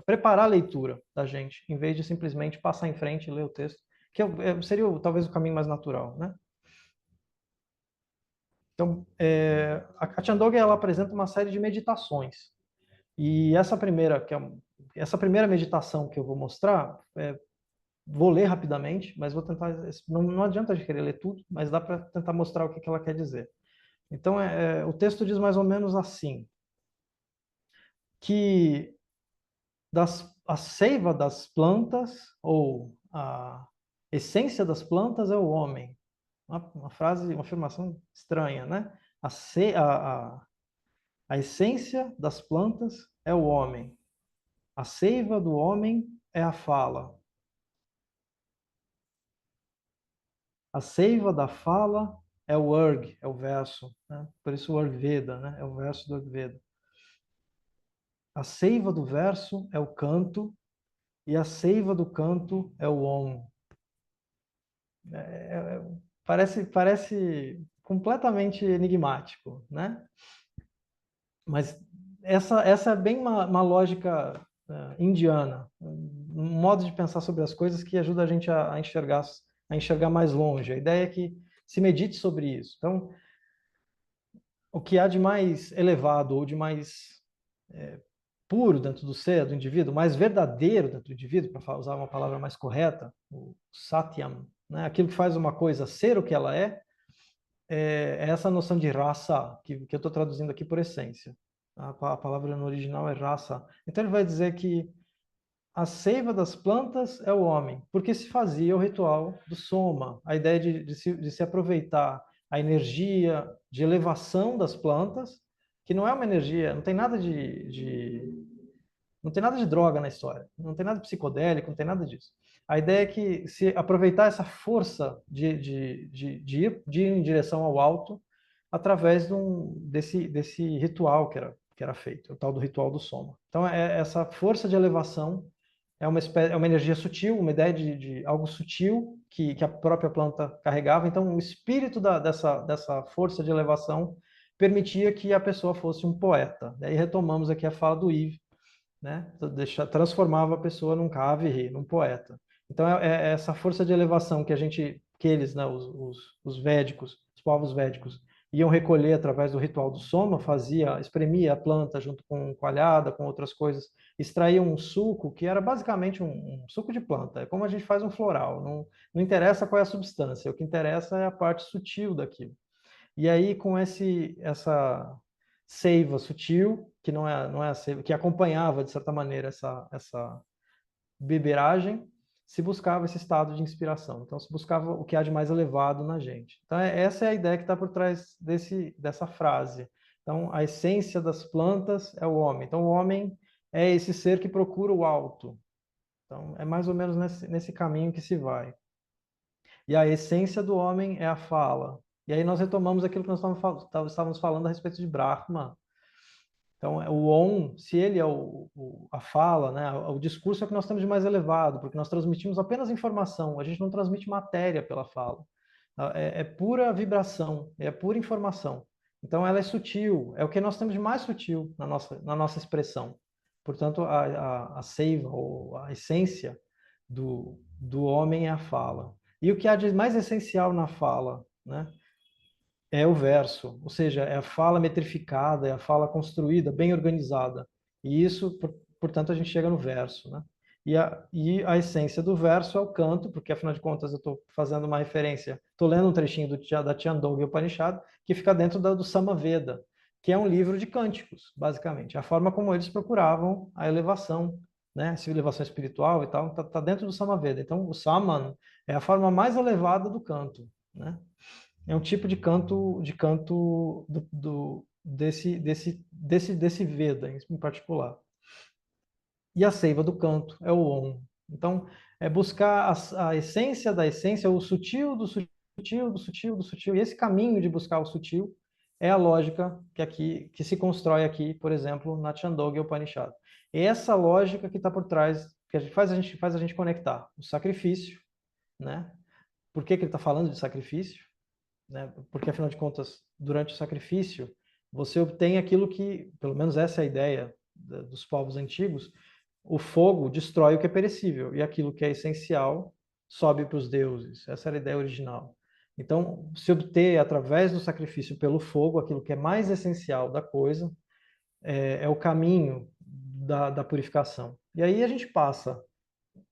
preparar a leitura da gente, em vez de simplesmente passar em frente e ler o texto, que seria talvez o caminho mais natural, né? Então, a Chandogya, ela apresenta uma série de meditações. E essa primeira meditação que eu vou mostrar, vou ler rapidamente, mas vou tentar, não adianta de querer ler tudo, mas dá para tentar mostrar o que ela quer dizer. Então, o texto diz mais ou menos assim, que a seiva das plantas, ou a essência das plantas é o homem. Uma afirmação estranha, né? A essência das plantas é o homem. A seiva do homem é a fala. A seiva da fala é o Urg, é o verso, né? Por isso o Urgveda, né? É o verso do Urgveda. A seiva do verso é o canto e a seiva do canto é o Om. Parece completamente enigmático, né? Mas essa é bem uma lógica indiana, um modo de pensar sobre as coisas que ajuda a gente a enxergar mais longe. A ideia é que se medite sobre isso. Então, o que há de mais elevado ou de mais puro dentro do ser, do indivíduo, mais verdadeiro dentro do indivíduo, para usar uma palavra mais correta, o satyam, né? Aquilo que faz uma coisa ser o que ela é essa noção de raça, que eu estou traduzindo aqui por essência. A palavra no original é raça. Então ele vai dizer que a seiva das plantas é o homem, porque se fazia o ritual do soma, a ideia de se aproveitar a energia de elevação das plantas, que não é uma energia, não tem nada não tem nada de droga na história, não tem nada de psicodélico, não tem nada disso. A ideia é que se aproveitar essa força de ir em direção ao alto através desse ritual que era feito, o tal do ritual do soma. Então, essa força de elevação é uma energia sutil, uma ideia de algo sutil que a própria planta carregava. Então, o espírito dessa força de elevação permitia que a pessoa fosse um poeta. Daí retomamos aqui a fala do Yves, né? Transformava a pessoa num cave, num poeta. Então, é essa força de elevação que eles, né, os védicos, os povos védicos, iam recolher através do ritual do soma, espremia a planta junto com coalhada, com outras coisas, extraíam um suco que era basicamente um suco de planta. É como a gente faz um floral. Não interessa qual é a substância, o que interessa é a parte sutil daquilo. E aí, com essa seiva sutil, que não é a seiva, que acompanhava, de certa maneira, essa beberagem, se buscava esse estado de inspiração. Então, se buscava o que há de mais elevado na gente. Então, essa é a ideia que está por trás dessa frase. Então, a essência das plantas é o homem. Então, o homem é esse ser que procura o alto. Então, é mais ou menos nesse caminho que se vai. E a essência do homem é a fala. E aí nós retomamos aquilo que nós estávamos falando a respeito de Brahma. Então, o Om, se ele é a fala, né, o discurso é o que nós temos de mais elevado, porque nós transmitimos apenas informação, a gente não transmite matéria pela fala. É pura vibração, é pura informação. Então, ela é sutil, é o que nós temos de mais sutil na nossa expressão. Portanto, a seiva, ou a essência do homem é a fala. E o que há de mais essencial na fala, né? É o verso, ou seja, é a fala metrificada, é a fala construída, bem organizada. E isso, portanto, a gente chega no verso, né? E a essência do verso é o canto, porque afinal de contas eu estou fazendo uma referência, estou lendo um trechinho da Chandogya Upanishad, que fica dentro do Samaveda, que é um livro de cânticos, basicamente. A forma como eles procuravam a elevação, né? Essa elevação espiritual e tal, está dentro do Samaveda. Então, o Saman é a forma mais elevada do canto, né? É um tipo de canto desse Veda em particular. E a seiva do canto é o Om. Então, é buscar a essência da essência, o sutil do sutil, do sutil, do sutil. E esse caminho de buscar o sutil é a lógica que se constrói aqui, por exemplo, na Chandogya Upanishad. É essa lógica que está por trás, que faz a gente conectar o sacrifício, né? Por que ele está falando de sacrifício? Né? Porque, afinal de contas, durante o sacrifício, você obtém aquilo que, pelo menos essa é a ideia dos povos antigos, o fogo destrói o que é perecível, e aquilo que é essencial sobe para os deuses. Essa era a ideia original. Então, se obter, através do sacrifício pelo fogo, aquilo que é mais essencial da coisa, é o caminho da purificação. E aí a gente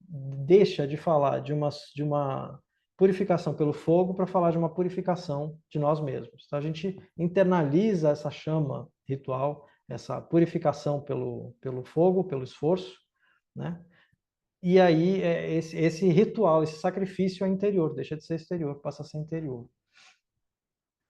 deixa de falar de uma purificação pelo fogo para falar de uma purificação de nós mesmos. Então, a gente internaliza essa chama ritual, essa purificação pelo fogo, pelo esforço, né? E aí esse ritual, esse sacrifício é interior, deixa de ser exterior, passa a ser interior.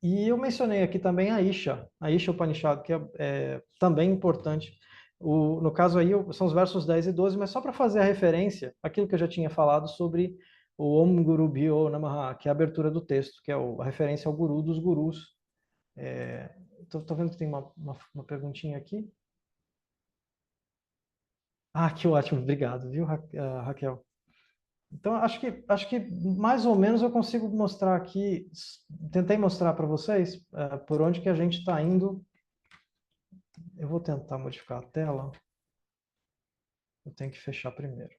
E eu mencionei aqui também a Isha Upanishad, que é também importante. No caso aí, são os versos 10 e 12, mas só para fazer a referência, aquilo que eu já tinha falado sobre o Om Guru Bhyo Namaha, que é a abertura do texto, que é a referência ao guru dos gurus. Tô vendo que tem uma perguntinha aqui. Ah, que ótimo, obrigado, viu, Raquel? Então, acho que mais ou menos eu consigo mostrar aqui, tentei mostrar para vocês por onde que a gente está indo. Eu vou tentar modificar a tela. Eu tenho que fechar primeiro.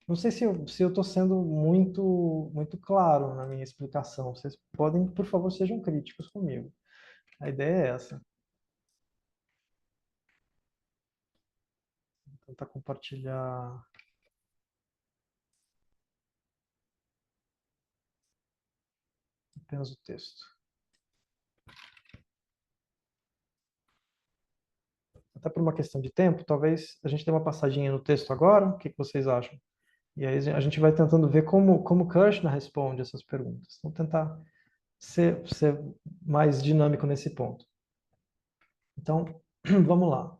Não sei se eu estou sendo muito claro na minha explicação. Vocês podem, por favor, sejam críticos comigo. A ideia é essa. Vou tentar compartilhar apenas o texto. Até por uma questão de tempo, talvez a gente dê uma passadinha no texto agora. O que vocês acham? E aí a gente vai tentando ver como Krishna responde essas perguntas. Então, tentar ser mais dinâmico nesse ponto. Então, vamos lá.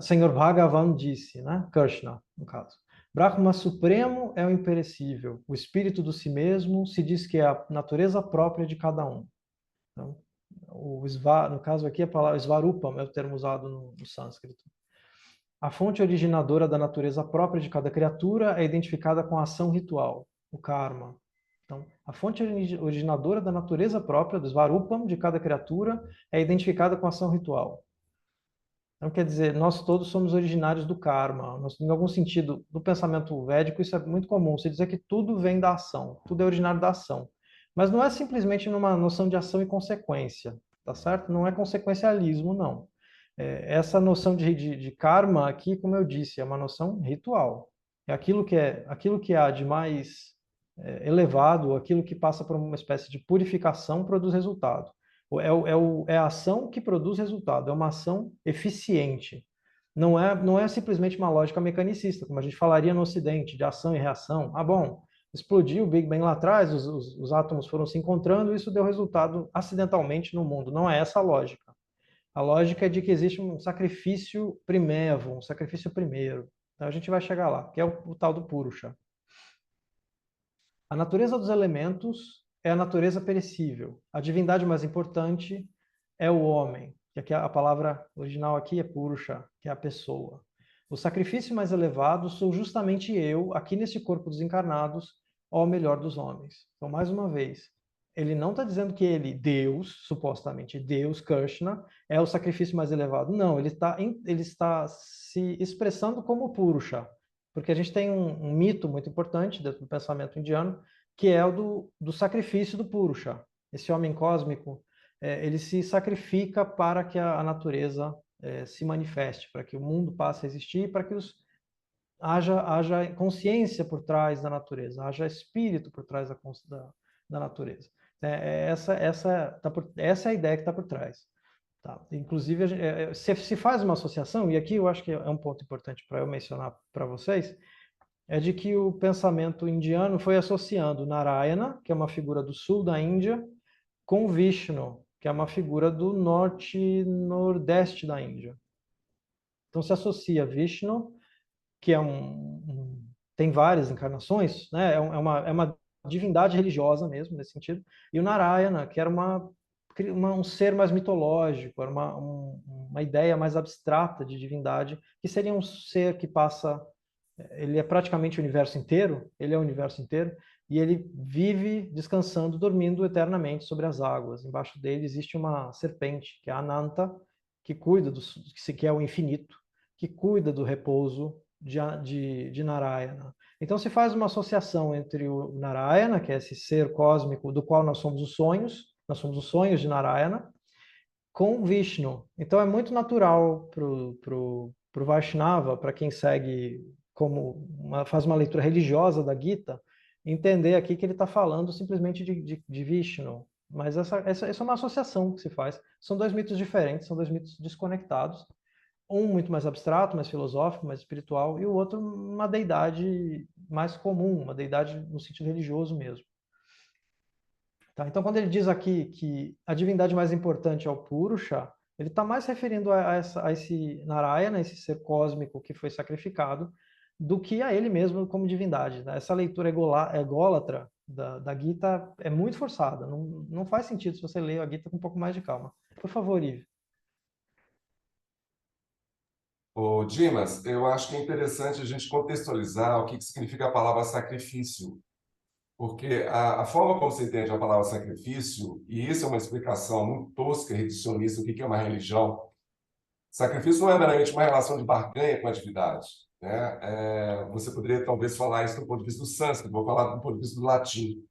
Senhor Bhagavan disse, né? Krishna, no caso. Brahma Supremo é o imperecível. O espírito do si mesmo se diz que é a natureza própria de cada um. Então, no caso aqui, a palavra Svarupam é o termo usado no sânscrito. A fonte originadora da natureza própria de cada criatura é identificada com a ação ritual, o karma. Então, a fonte originadora da natureza própria, do Svarupam, de cada criatura, é identificada com a ação ritual. Então, quer dizer, nós todos somos originários do karma. Em algum sentido, no pensamento védico, isso é muito comum. Você dizer que tudo vem da ação, tudo é originário da ação. Mas não é simplesmente numa noção de ação e consequência, tá certo? Não é consequencialismo, não. Essa noção de karma aqui, como eu disse, é uma noção ritual. É aquilo que há de mais elevado, aquilo que passa por uma espécie de purificação, produz resultado. É a ação que produz resultado, é uma ação eficiente. Não é simplesmente uma lógica mecanicista, como a gente falaria no Ocidente, de ação e reação. Ah, bom, explodiu o Big Bang lá atrás, os átomos foram se encontrando, e isso deu resultado acidentalmente no mundo. Não é essa a lógica. A lógica é de que existe um sacrifício primevo, um sacrifício primeiro. Então a gente vai chegar lá, que é o tal do Purusha. A natureza dos elementos é a natureza perecível. A divindade mais importante é o homem, que aqui a palavra original aqui é Purusha, que é a pessoa. O sacrifício mais elevado sou justamente eu, aqui neste corpo dos encarnados, ó melhor dos homens. Então, mais uma vez, ele não está dizendo que ele, Deus, supostamente Deus, Krishna, é o sacrifício mais elevado. Não, ele está se expressando como Purusha. Porque a gente tem um mito muito importante dentro do pensamento indiano, que é o do sacrifício do Purusha. Esse homem cósmico, ele se sacrifica para que a natureza se manifeste, para que o mundo passe a existir, para que haja consciência por trás da natureza, haja espírito por trás da natureza. Essa é a ideia que está por trás. Tá. Inclusive, se faz uma associação, e aqui eu acho que é um ponto importante para eu mencionar para vocês, é de que o pensamento indiano foi associando Narayana, que é uma figura do sul da Índia, com Vishnu, que é uma figura do norte e nordeste da Índia. Então se associa Vishnu, que tem várias encarnações, né? É uma divindade religiosa mesmo, nesse sentido, e o Narayana, que era um ser mais mitológico, era uma ideia mais abstrata de divindade, que seria um ser que ele é praticamente o universo inteiro, ele é o universo inteiro, e ele vive descansando, dormindo eternamente sobre as águas. Embaixo dele existe uma serpente, que é a Ananta, que que é o infinito, que cuida do repouso de Narayana. Então se faz uma associação entre o Narayana, que é esse ser cósmico do qual nós somos os sonhos de Narayana, com Vishnu. Então é muito natural pro Vaishnava, para quem segue faz uma leitura religiosa da Gita, entender aqui que ele está falando simplesmente de Vishnu. Mas essa é uma associação que se faz. São dois mitos diferentes, são dois mitos desconectados. Um muito mais abstrato, mais filosófico, mais espiritual, e o outro uma deidade mais comum, uma deidade no sentido religioso mesmo. Tá? Então, quando ele diz aqui que a divindade mais importante é o Purusha, ele está mais referindo a esse Narayana, esse ser cósmico que foi sacrificado, do que a ele mesmo como divindade. Né? Essa leitura ególatra da Gita é muito forçada. Não faz sentido se você ler a Gita com um pouco mais de calma. Por favor, Ive. Ô, Dimas, eu acho que é interessante a gente contextualizar o que significa a palavra sacrifício. Porque a forma como você entende a palavra sacrifício, e isso é uma explicação muito tosca e reducionista do que é uma religião, sacrifício não é meramente uma relação de barganha com a atividade. Né? Você poderia talvez falar isso do ponto de vista do sânscrito, vou falar do ponto de vista do latim.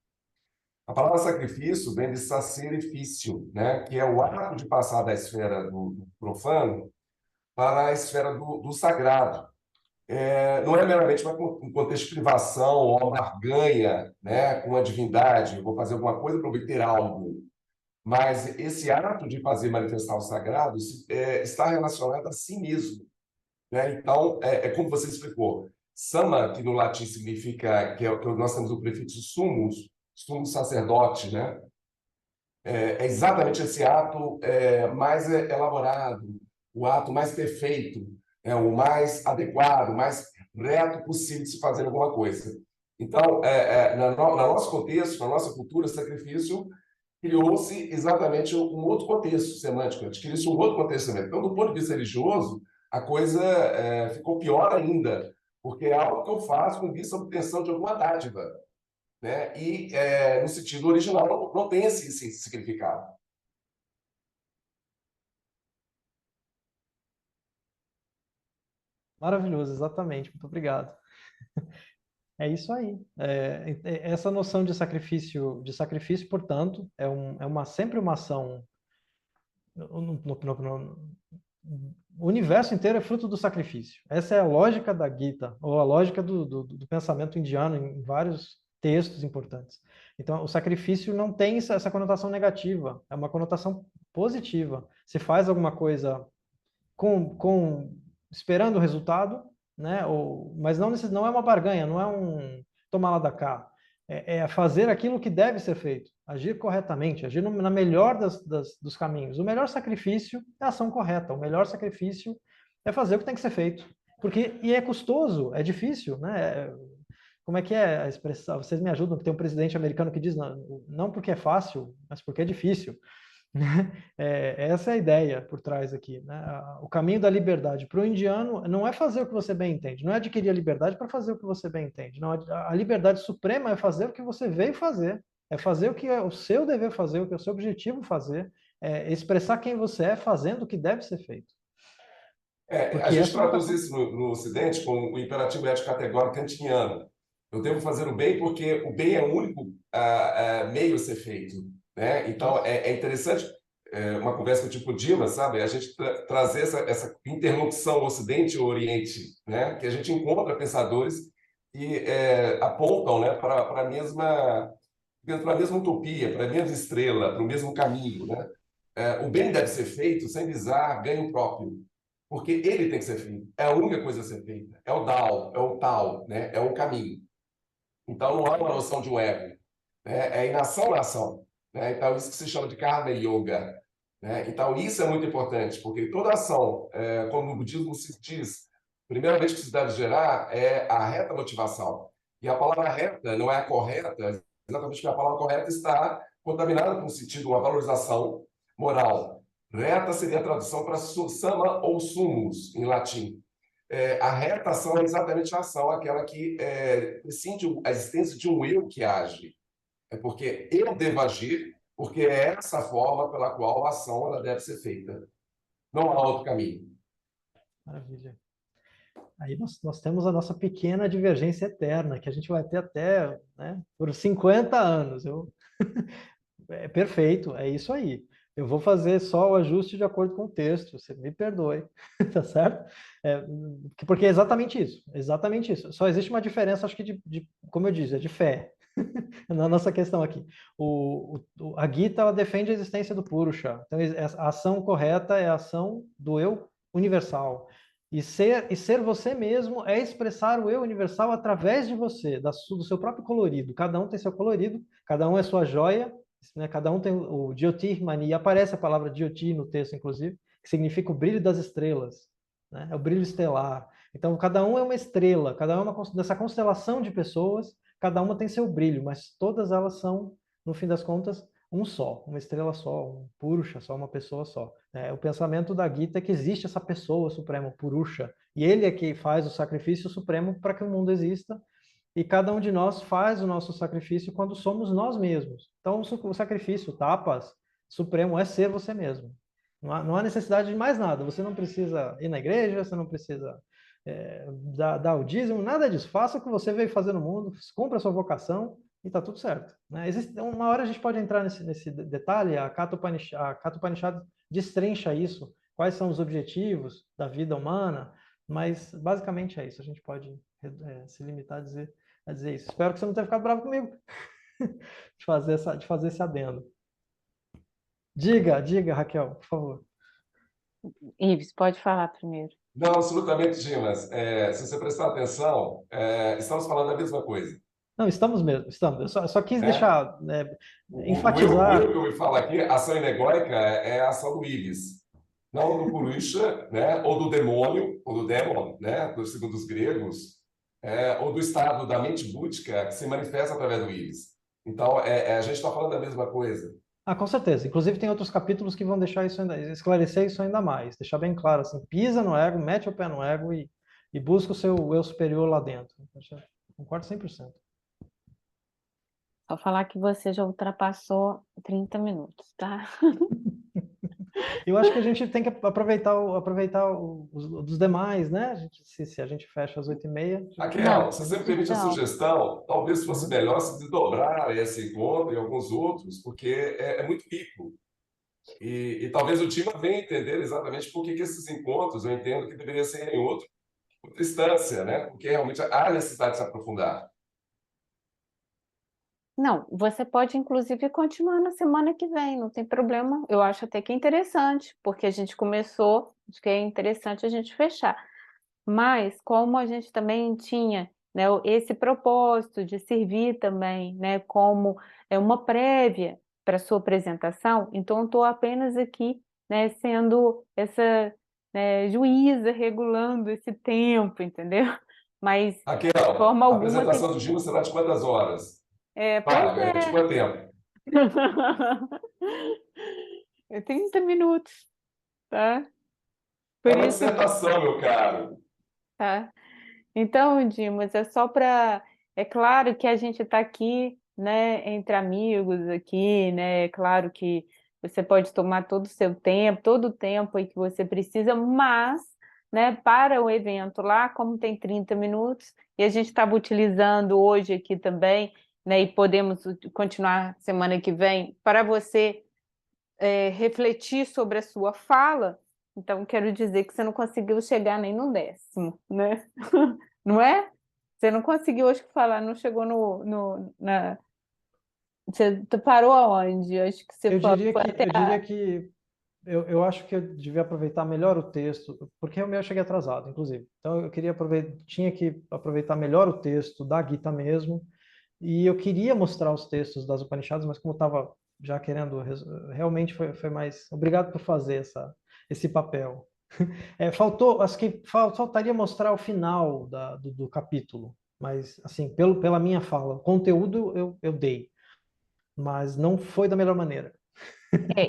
A palavra sacrifício vem de sacrifício, né? Que é o ato de passar da esfera do profano para a esfera do sagrado. Não é meramente um contexto de privação ou uma barganha, né, com a divindade, eu vou fazer alguma coisa para obter algo. Mas esse ato de fazer manifestar o sagrado está relacionado a si mesmo. Né? Então, como você explicou, Sama, que no latim significa, que nós temos o prefixo sumus, sumus sacerdote, né? É exatamente esse ato mais elaborado, o ato mais perfeito, o mais adequado, o mais reto possível de se fazer alguma coisa. Então, no nosso contexto, na nossa cultura, sacrifício criou-se exatamente um outro contexto semântico, adquiriu-se um outro contexto semântico. Então, do ponto de vista religioso, a coisa ficou pior ainda, porque é algo que eu faço com vista à obtenção de alguma dádiva, né? E, no sentido original, não tem esse significado. Maravilhoso, exatamente. Muito obrigado. É isso aí. Essa noção de sacrifício, portanto, sempre uma ação. O universo inteiro é fruto do sacrifício. Essa é a lógica da Gita, ou a lógica do pensamento indiano em vários textos importantes. Então, o sacrifício não tem essa conotação negativa, é uma conotação positiva. Se faz alguma coisa esperando o resultado, né? Mas não é uma barganha, não é um tomar lá da cá. É fazer aquilo que deve ser feito, agir corretamente, agir na melhor dos caminhos. O melhor sacrifício é a ação correta, o melhor sacrifício é fazer o que tem que ser feito. E é custoso, é difícil, né? Como é que é a expressão? Vocês me ajudam, tem um presidente americano que diz, não porque é fácil, mas porque é difícil. Essa é a ideia por trás aqui, né? O caminho da liberdade para o indiano não é fazer o que você bem entende, não é adquirir a liberdade para fazer o que você bem entende. Não, a liberdade suprema é fazer o que você veio fazer, é fazer o que é o seu dever fazer, o que é o seu objetivo fazer, é expressar quem você é fazendo o que deve ser feito. A gente traduz isso no Ocidente como o imperativo ético categórico kantiano. Eu devo fazer o bem porque o bem é o único meio a ser feito, né? Então, é interessante uma conversa com o tipo Dima, sabe? A gente trazer essa interlocução Ocidente-Oriente, né? Que a gente encontra pensadores que apontam, né, para a mesma utopia, para a mesma estrela, para o mesmo caminho, né? O bem deve ser feito sem visar ganho próprio, porque ele tem que ser feito. É a única coisa a ser feita. É o Dao, é o Tao, né? É o caminho. Então, não há uma noção de um ego, né? É inação na ação, né? Então, isso que se chama de Karma Yoga, né? Então, isso é muito importante, porque toda ação, como no budismo se diz, a primeira vez que se deve gerar é a reta motivação. E a palavra reta não é a correta, exatamente porque a palavra correta está contaminada com o sentido, uma valorização moral. Reta seria a tradução para sama ou sumus, em latim. A reta ação é exatamente a ação, aquela que prescinde a existência de um eu que age. É porque eu devo agir, porque é essa a forma pela qual a ação ela deve ser feita. Não há outro caminho. Maravilha. Aí nós temos a nossa pequena divergência eterna, que a gente vai ter até, né, por 50 anos. É perfeito, é isso aí. Eu vou fazer só o ajuste de acordo com o texto, você me perdoe, tá certo? Porque é exatamente isso, exatamente isso. Só existe uma diferença, acho que como eu disse, é de fé, na nossa questão aqui. A Gita, ela defende a existência do Purusha. Então, a ação correta é a ação do eu universal. E ser você mesmo é expressar o eu universal através de você, do seu próprio colorido. Cada um tem seu colorido, cada um é sua joia, né? Cada um tem o Jyotirmani, e aparece a palavra Jyoti no texto, inclusive, que significa o brilho das estrelas, né? É o brilho estelar. Então, cada um é uma estrela, cada um é dessa constelação de pessoas, cada uma tem seu brilho, mas todas elas são, no fim das contas, um só, uma estrela só, um Purusha só, uma pessoa só. O pensamento da Gita é que existe essa pessoa suprema, o Purusha, e ele é que faz o sacrifício supremo para que o mundo exista, e cada um de nós faz o nosso sacrifício quando somos nós mesmos. Então, o sacrifício, o tapas, supremo, é ser você mesmo. Não há necessidade de mais nada. Você não precisa ir na igreja, você não precisa dar o dízimo, nada disso. Faça o que você veio fazer no mundo, cumpra a sua vocação e está tudo certo. Né? Uma hora a gente pode entrar nesse detalhe, a Katha Upanishad destrincha isso, quais são os objetivos da vida humana, mas basicamente é isso, a gente pode se limitar a dizer isso. Espero que você não tenha ficado bravo comigo de fazer esse adendo. Diga, Raquel, por favor. Ives, pode falar primeiro. Não, absolutamente, Dimas. Se você prestar atenção, estamos falando da mesma coisa. Não, estamos mesmo, estamos. Eu só quis Né? deixar, O eu enfatizar. que eu falo aqui, ação inegóica é a ação do Ives, não do Purusha, né? Ou do demônio, ou do demon, né? Segundo os gregos, ou do estado da mente búdica que se manifesta através do Ives. Então, a gente está falando da mesma coisa. Ah, com certeza. Inclusive tem outros capítulos que vão deixar isso ainda, esclarecer isso ainda mais, deixar bem claro assim, pisa no ego, mete o pé no ego e busca o seu eu superior lá dentro. Concordo 100%. Só falar que você já ultrapassou 30 minutos, tá? Eu acho que a gente tem que aproveitar, os dos demais, né? Se a gente fecha às 8h30. Raquel, Não, se você me permite a não. sugestão, talvez fosse Uhum. melhor se desdobrar esse encontro e alguns outros, porque é muito rico. E talvez o Tima venha entender exatamente por que esses encontros eu entendo que deveria ser em outra instância, né? Porque realmente há necessidade de se aprofundar. Não, você pode inclusive continuar na semana que vem, não tem problema. Eu acho até que é interessante, porque a gente começou, acho que é interessante a gente fechar. Mas como a gente também tinha, né, esse propósito de servir também, né, como uma prévia para a sua apresentação, então eu estou apenas aqui, né, sendo essa, né, juíza, regulando esse tempo, entendeu? Mas de Raquel, forma a alguma tem. apresentação do Tima será de quantas horas? Pois Claro, de quanto tempo? é 30 minutos, tá? É Por uma isso que, dissertação, meu caro. tá? Então, Dimas, é só para. É claro que a gente está aqui, né, entre amigos aqui, né? É claro que você pode tomar todo o seu tempo, todo o tempo aí que você precisa, mas, né, para o evento lá, como tem 30 minutos, e a gente estava utilizando hoje aqui também, né, e podemos continuar semana que vem, para você refletir sobre a sua fala, então quero dizer que você não conseguiu chegar nem no 10º, né? Não é? Você não conseguiu hoje falar, não chegou na. Você parou aonde? Acho que você Eu falou diria foi que, até eu diria que eu acho que eu devia aproveitar melhor o texto, porque eu cheguei atrasado, inclusive. Então eu queria tinha que aproveitar melhor o texto da Gita mesmo, e eu queria mostrar os textos das Upanishads, mas como eu estava já querendo, realmente foi mais. Obrigado por fazer esse papel. Acho que faltaria mostrar o final do capítulo, mas assim, pela minha fala, o conteúdo eu dei, mas não foi da melhor maneira.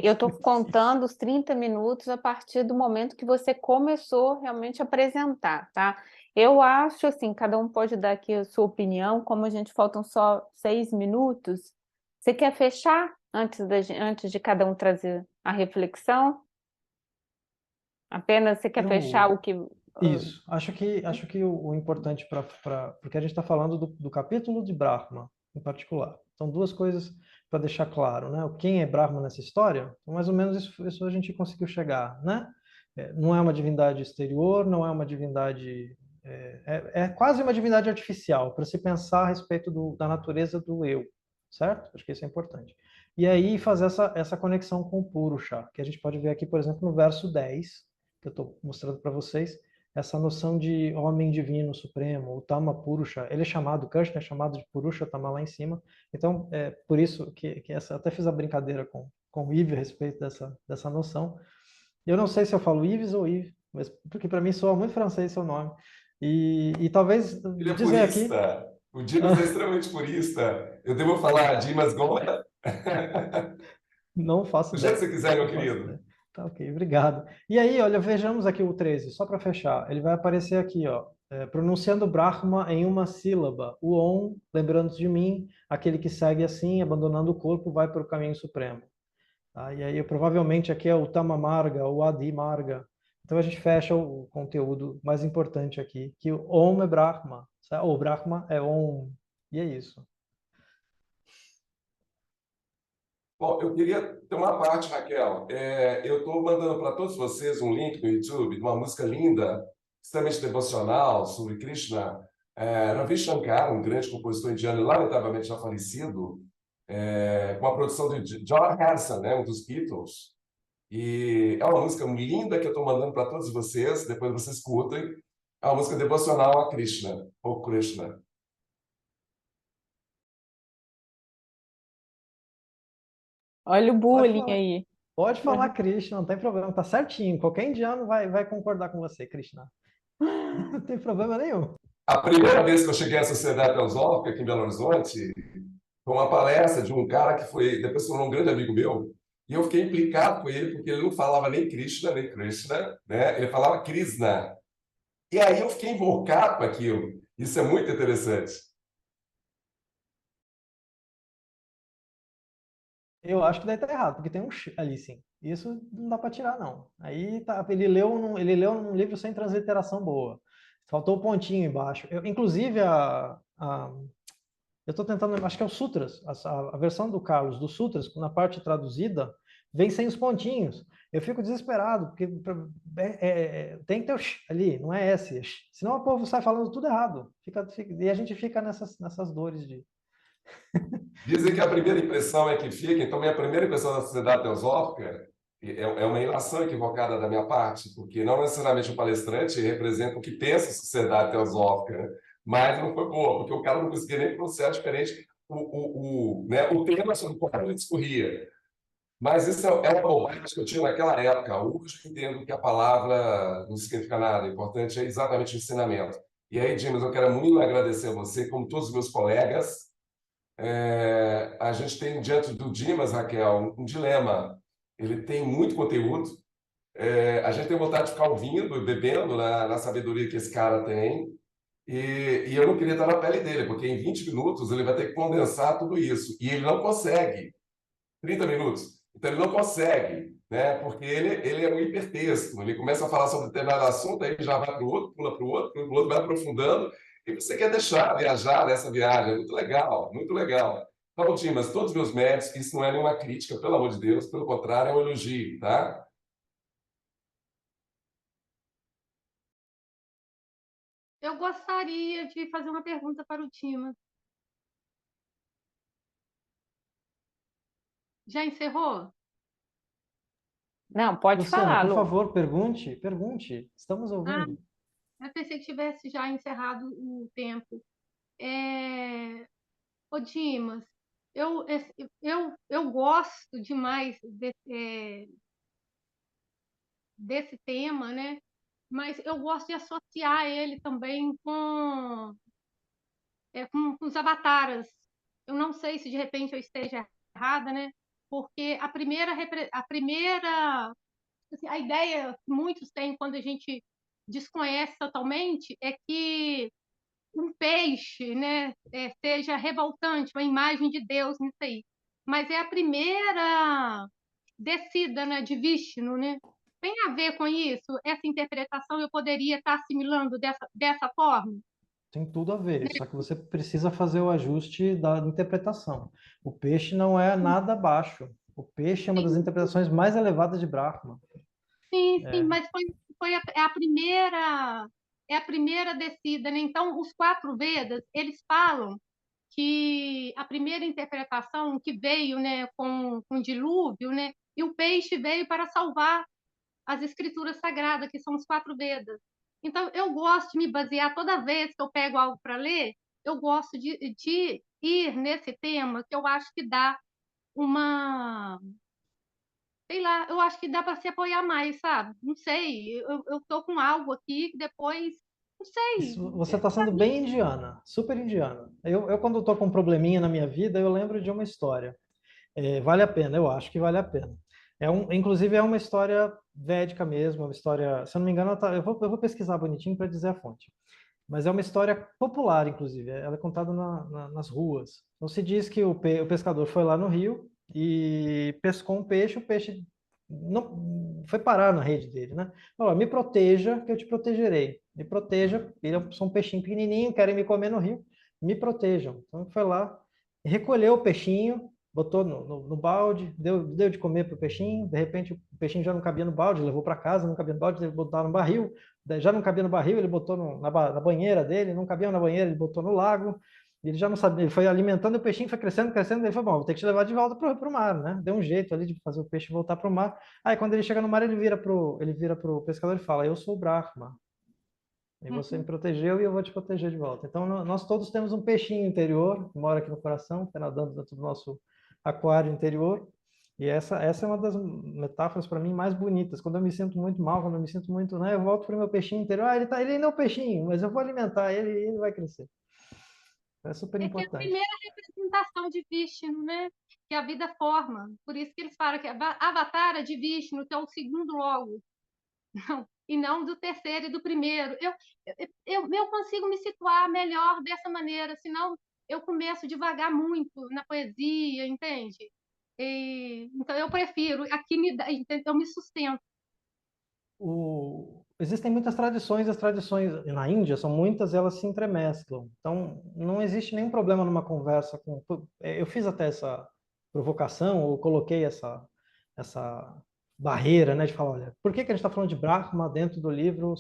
eu estou contando os 30 minutos a partir do momento que você começou realmente a apresentar, tá? Eu acho assim, cada um pode dar aqui a sua opinião, como a gente faltam só 6 minutos. Você quer fechar antes de cada um trazer a reflexão? Apenas você quer fechar Eu o que. Isso. Acho que o importante porque a gente está falando do capítulo de Brahma em particular. São duas coisas para deixar claro, né? Quem é Brahma nessa história? Então, mais ou menos isso a gente conseguiu chegar, né? Não é uma divindade exterior, não é uma divindade é quase uma divindade artificial para se pensar a respeito da natureza do eu, certo? Acho que isso é importante. E aí fazer essa conexão com o Purusha, que a gente pode ver aqui, por exemplo, no verso 10, que eu estou mostrando para vocês, essa noção de homem divino supremo, o Tama Purusha, ele é chamado, Krishna é chamado de Purusha Tama lá em cima, então é por isso que até fiz a brincadeira com o Yves a respeito dessa noção. Eu não sei se eu falo Yves ou Yves, mas porque para mim soa muito francês seu nome, e talvez Ele é dizer aqui, purista. O Dimas é extremamente purista. Eu devo falar Dimas Gomes? não faço Do jeito que ideia, você quiser, meu não faço ideia. querido. Tá ok, obrigado. E aí, olha, vejamos aqui o 13, só para fechar. Ele vai aparecer aqui, ó, pronunciando Brahma em uma sílaba. O Om, lembrando de mim, aquele que segue assim, abandonando o corpo, vai para o caminho supremo. Tá? E aí, provavelmente, aqui é o Tama Marga, o Adi Marga. Então, a gente fecha o conteúdo mais importante aqui, que o Om é Brahma, ou Brahma é Om. E é isso. Bom, eu queria ter uma parte, Raquel. Eu estou mandando para todos vocês um link no YouTube de uma música linda, extremamente devocional, sobre Krishna. Ravi Shankar, um grande compositor indiano, lamentavelmente já falecido, com a produção de George Harrison, né, um dos Beatles. E é uma música linda que eu estou mandando para todos vocês, depois vocês escutem. É uma música devocional a Krishna, ou Krishna. Olha o bullying aí. Pode falar Krishna, não tem problema, tá certinho. Qualquer indiano vai concordar com você, Krishna. Não tem problema nenhum. A primeira vez que eu cheguei à Sociedade Teosófica, aqui em Belo Horizonte, foi uma palestra de um cara que foi, depois se tornou um grande amigo meu, e eu fiquei implicado com ele, porque ele não falava nem Krishna, nem Krishna, né? Ele falava Krishna. E aí eu fiquei invocado com aquilo. Isso é muito interessante. Eu acho que daí tá errado, porque tem um ali, sim. Isso não dá para tirar, não. Aí tá, ele leu num livro sem transliteração boa. Faltou o pontinho embaixo. Inclusive, eu estou tentando, acho que é o Sutras, a versão do Carlos dos Sutras, na parte traduzida, vem sem os pontinhos. Eu fico desesperado, porque tem que ter o ali, não é S. Senão o povo sai falando tudo errado. E a gente fica nessas dores de... Dizem que a primeira impressão é que fica, então minha primeira impressão da Sociedade Teosófica é uma ilação equivocada da minha parte, porque não necessariamente o palestrante representa o que pensa a Sociedade Teosófica, né? Mas não foi boa, porque o cara não conseguia nem pronunciar diferente o tema sobre o qual ele discorria. Mas isso é uma bobagem que eu tinha naquela época. Hoje eu entendo que a palavra não significa nada, o importante é exatamente o ensinamento. E aí, Dimas, eu quero muito agradecer a você, como todos os meus colegas. A gente tem diante do Dimas, Raquel, um dilema. Ele tem muito conteúdo. A gente tem vontade de ficar ouvindo e bebendo na sabedoria que esse cara tem. E eu não queria estar na pele dele, porque em 20 minutos ele vai ter que condensar tudo isso. E ele não consegue. 30 minutos. Então ele não consegue, né? Porque ele é um hipertexto. Ele começa a falar sobre determinado assunto, aí já vai para o outro, pula para o outro, vai aprofundando. E você quer deixar viajar nessa viagem. É muito legal, muito legal. Então, Dimas, todos os meus méritos, isso não é nenhuma crítica, pelo amor de Deus, pelo contrário, é um elogio, tá? Eu gostaria de fazer uma pergunta para o Dimas. Já encerrou? Não, pode Luciana, falar, por Lu. favor, pergunte. Estamos ouvindo. Eu pensei que tivesse já encerrado o tempo. Ô, Dimas, eu gosto demais desse tema, né? Mas eu gosto de associar ele também com os avataras. Eu não sei se de repente eu esteja errada, né? Porque assim, a ideia que muitos têm quando a gente desconhece totalmente é que um peixe, né, seja revoltante, uma imagem de Deus nisso aí. Mas é a primeira descida, né, de Vishnu, né? Tem a ver com isso? Essa interpretação eu poderia estar assimilando dessa forma? Tem tudo a ver, só que você precisa fazer o ajuste da interpretação. O peixe não é nada baixo. O peixe é uma das interpretações mais elevadas de Brahma. Sim, mas é a primeira descida, né? Então, os 4 Vedas, eles falam que a primeira interpretação que veio, né, com o dilúvio, né, e o peixe veio para salvar as escrituras sagradas, que são os 4 Vedas. Então, eu gosto de me basear toda vez que eu pego algo para ler, eu gosto de ir nesse tema, que eu acho que dá uma, sei lá, eu acho que dá para se apoiar mais, sabe? Não sei, eu tô com algo aqui que depois, não sei. Você está sendo bem indiana, super indiana. Eu quando estou com um probleminha na minha vida, eu lembro de uma história. Vale a pena, eu acho que vale a pena. Inclusive, é uma história védica mesmo, uma história, se eu não me engano, eu vou pesquisar bonitinho para dizer a fonte. Mas é uma história popular, inclusive. Ela é contada nas ruas. Então, se diz que o pescador foi lá no rio e pescou um peixe, o peixe não foi parar na rede dele, né? Falou, me proteja, que eu te protegerei. Me proteja, sou um peixinho pequenininho, querem me comer no rio, me protejam. Então, ele foi lá, recolheu o peixinho, botou no balde, deu de comer para o peixinho, de repente o peixinho já não cabia no balde, levou para casa, não cabia no balde, ele botou no barril, já não cabia no barril, ele botou na banheira dele, não cabia na banheira, ele botou no lago, Ele já não sabia, ele foi alimentando o peixinho, foi crescendo, crescendo, ele falou, bom, vou ter que te levar de volta para o mar, né? Deu um jeito ali de fazer o peixe voltar para o mar. Aí quando ele chega no mar, ele vira pro pescador e fala, eu sou o Brahma, e você me protegeu e eu vou te proteger de volta. Então nós todos temos um peixinho interior, que mora aqui no coração, que está nadando dentro do nosso aquário interior, e essa é uma das metáforas para mim mais bonitas. Quando eu me sinto muito mal, quando eu me sinto muito, né, eu volto para o meu peixinho interior. Ah, ele ainda é um peixinho, mas eu vou alimentar ele e ele vai crescer. É super É que é a importante. primeira representação de Vishnu, né? Que a vida forma. Por isso que eles falam que Avatara de Vishnu, que é o segundo logo, e não do terceiro e do primeiro. Eu consigo me situar melhor dessa maneira, senão eu começo devagar muito na poesia, entende? Então eu prefiro, aqui eu me sustento. Existem muitas tradições, as tradições na Índia são muitas, elas se entremesclam. Então, não existe nenhum problema numa conversa com... Eu fiz até essa provocação, ou coloquei essa barreira, né, de falar, olha, por que a gente está falando de Brahma dentro do livro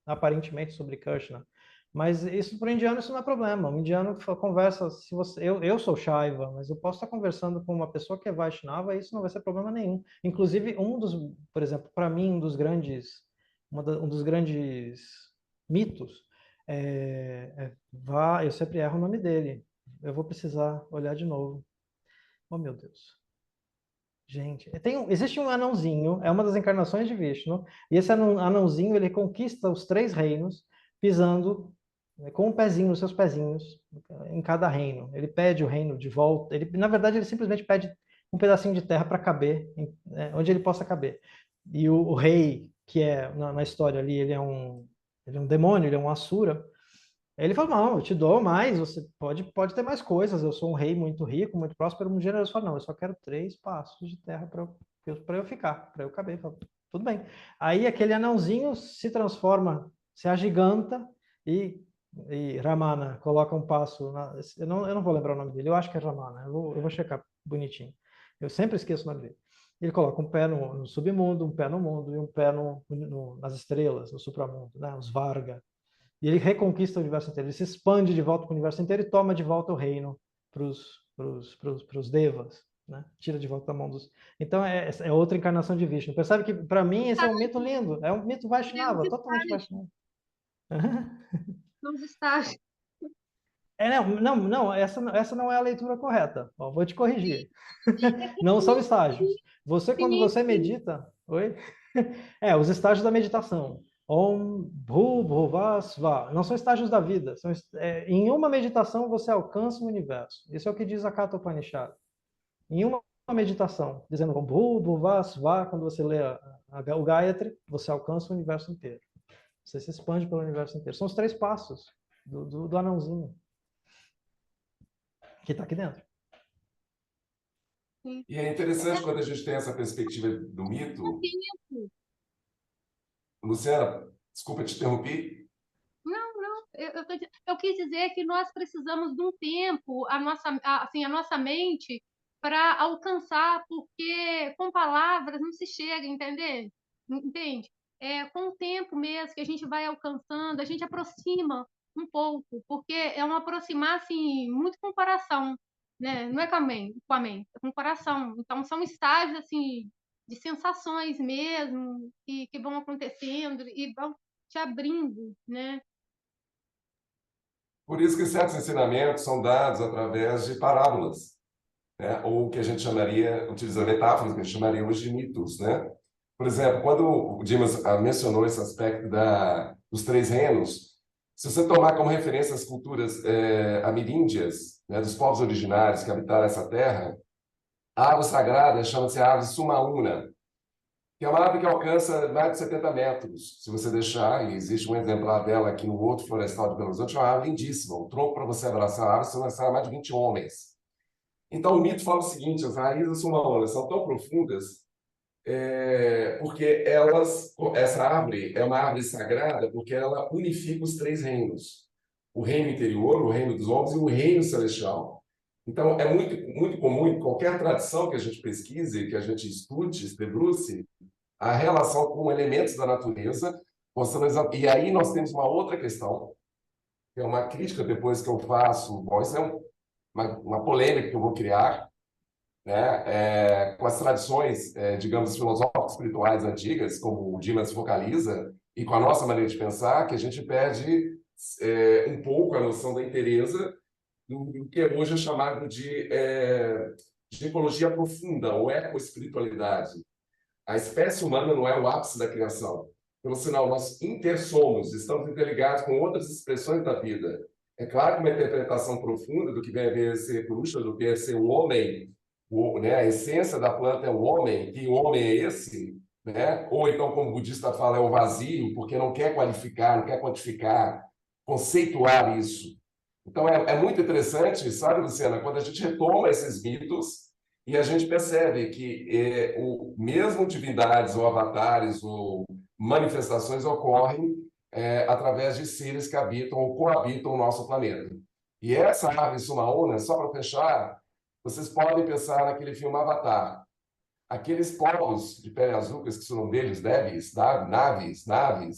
aparentemente sobre Krishna? Mas isso para o indiano isso não é problema. O indiano conversa, se você, eu sou Shaiva, mas eu posso estar conversando com uma pessoa que é Vaishnava e isso não vai ser problema nenhum. Inclusive, por exemplo, para mim, um dos grandes mitos eu sempre erro o nome dele. Eu vou precisar olhar de novo. Oh, meu Deus. Gente, existe um anãozinho, é uma das encarnações de Vishnu, e esse anãozinho, ele conquista os 3 reinos, pisando com um pezinho, os seus pezinhos, em cada reino. Ele pede o reino de volta, na verdade, ele simplesmente pede um pedacinho de terra para caber, onde ele possa caber. E o rei, que é, na história ali, ele é um demônio, ele é um asura. Ele falou, não, eu te dou mais, você pode ter mais coisas, eu sou um rei muito rico, muito próspero, muito generoso. Falou, não, eu só quero 3 passos de terra para eu ficar, para eu caber. Falei, tudo bem. Aí aquele anãozinho se transforma, se agiganta e Ramana coloca um passo, eu não vou lembrar o nome dele, eu acho que é Ramana, eu vou checar bonitinho. Eu sempre esqueço o nome dele. Ele coloca um pé no submundo, um pé no mundo e um pé nas estrelas, no supramundo, né? Os Varga. E ele reconquista o universo inteiro, ele se expande de volta para o universo inteiro e toma de volta o reino para os devas, né? Tira de volta da mão dos... Então é outra encarnação de Vishnu. Percebe que, para mim, esse é um mito lindo, é um mito Vaishnava, totalmente Vaishnava. São os estágios. Não, essa não é a leitura correta. Ó, vou te corrigir. Não são estágios. Quando você medita... Oi? Os estágios da meditação. Om Bhuvah Sva. Não são estágios da vida. Em uma meditação você alcança o universo. Isso é o que diz a Katha Upanishad. Em uma meditação, dizendo Om Bhuvah Sva, quando você lê o Gayatri, você alcança o universo inteiro. Você se expande pelo universo inteiro. São os 3 passos do anãozinho que está aqui dentro. E é interessante quando a gente tem essa perspectiva do mito. Luciana, desculpa te interromper. Não. Eu quis dizer que nós precisamos de um tempo, a nossa mente, para alcançar, porque com palavras não se chega, entende? É com o tempo mesmo que a gente vai alcançando, a gente aproxima um pouco, porque é um aproximar assim, muito com o coração, né? Não é com a mente, é com o coração. Então são estágios assim de sensações mesmo que vão acontecendo e vão te abrindo, né? Por isso que certos ensinamentos são dados através de parábolas, né? Ou o que a gente chamaria, utilizando metáforas, que a gente chamaria hoje de mitos, né? Por exemplo, quando o Dimas mencionou esse aspecto dos 3 reinos, se você tomar como referência as culturas ameríndias, né, dos povos originários que habitaram essa terra, a árvore sagrada chama-se a árvore Sumaúna, que é uma árvore que alcança mais de 70 metros. Se você deixar, e existe um exemplar dela aqui no Horto Florestal de Belo Horizonte, é uma árvore lindíssima. O tronco para você abraçar a árvore, você vai abraçar mais de 20 homens. Então, o mito fala o seguinte, as raízes da Sumaúna são tão profundas porque essa árvore é uma árvore sagrada porque ela unifica os 3 reinos. O reino interior, o reino dos homens e o reino celestial. Então, é muito, muito comum em qualquer tradição que a gente pesquise, que a gente estude, se debruce, a relação com elementos da natureza. E aí nós temos uma outra questão, que é uma crítica depois que eu faço. Bom, isso é uma polêmica que eu vou criar, né, com as tradições, digamos, filosóficas espirituais antigas, como o Dimas focaliza, e com a nossa maneira de pensar, que a gente perde um pouco a noção da inteireza do que hoje é chamado de ecologia profunda, ou ecoespiritualidade. A espécie humana não é o ápice da criação. Pelo sinal, nós intersomos, estamos interligados com outras expressões da vida. É claro que uma interpretação profunda do que vem a ver ser bruxa, do que é ser o homem, né? A essência da planta é o homem, e o homem é esse, né? Ou então, como o budista fala, é o vazio, porque não quer qualificar, não quer quantificar, conceituar isso. Então, é muito interessante, sabe, Luciana, quando a gente retoma esses mitos e a gente percebe que mesmo divindades ou avatares ou manifestações ocorrem através de seres que habitam ou coabitam o nosso planeta. E essa ave Sumaona, só para fechar, vocês podem pensar naquele filme Avatar. Aqueles povos de pele azul, que esqueci o nome deles, naves,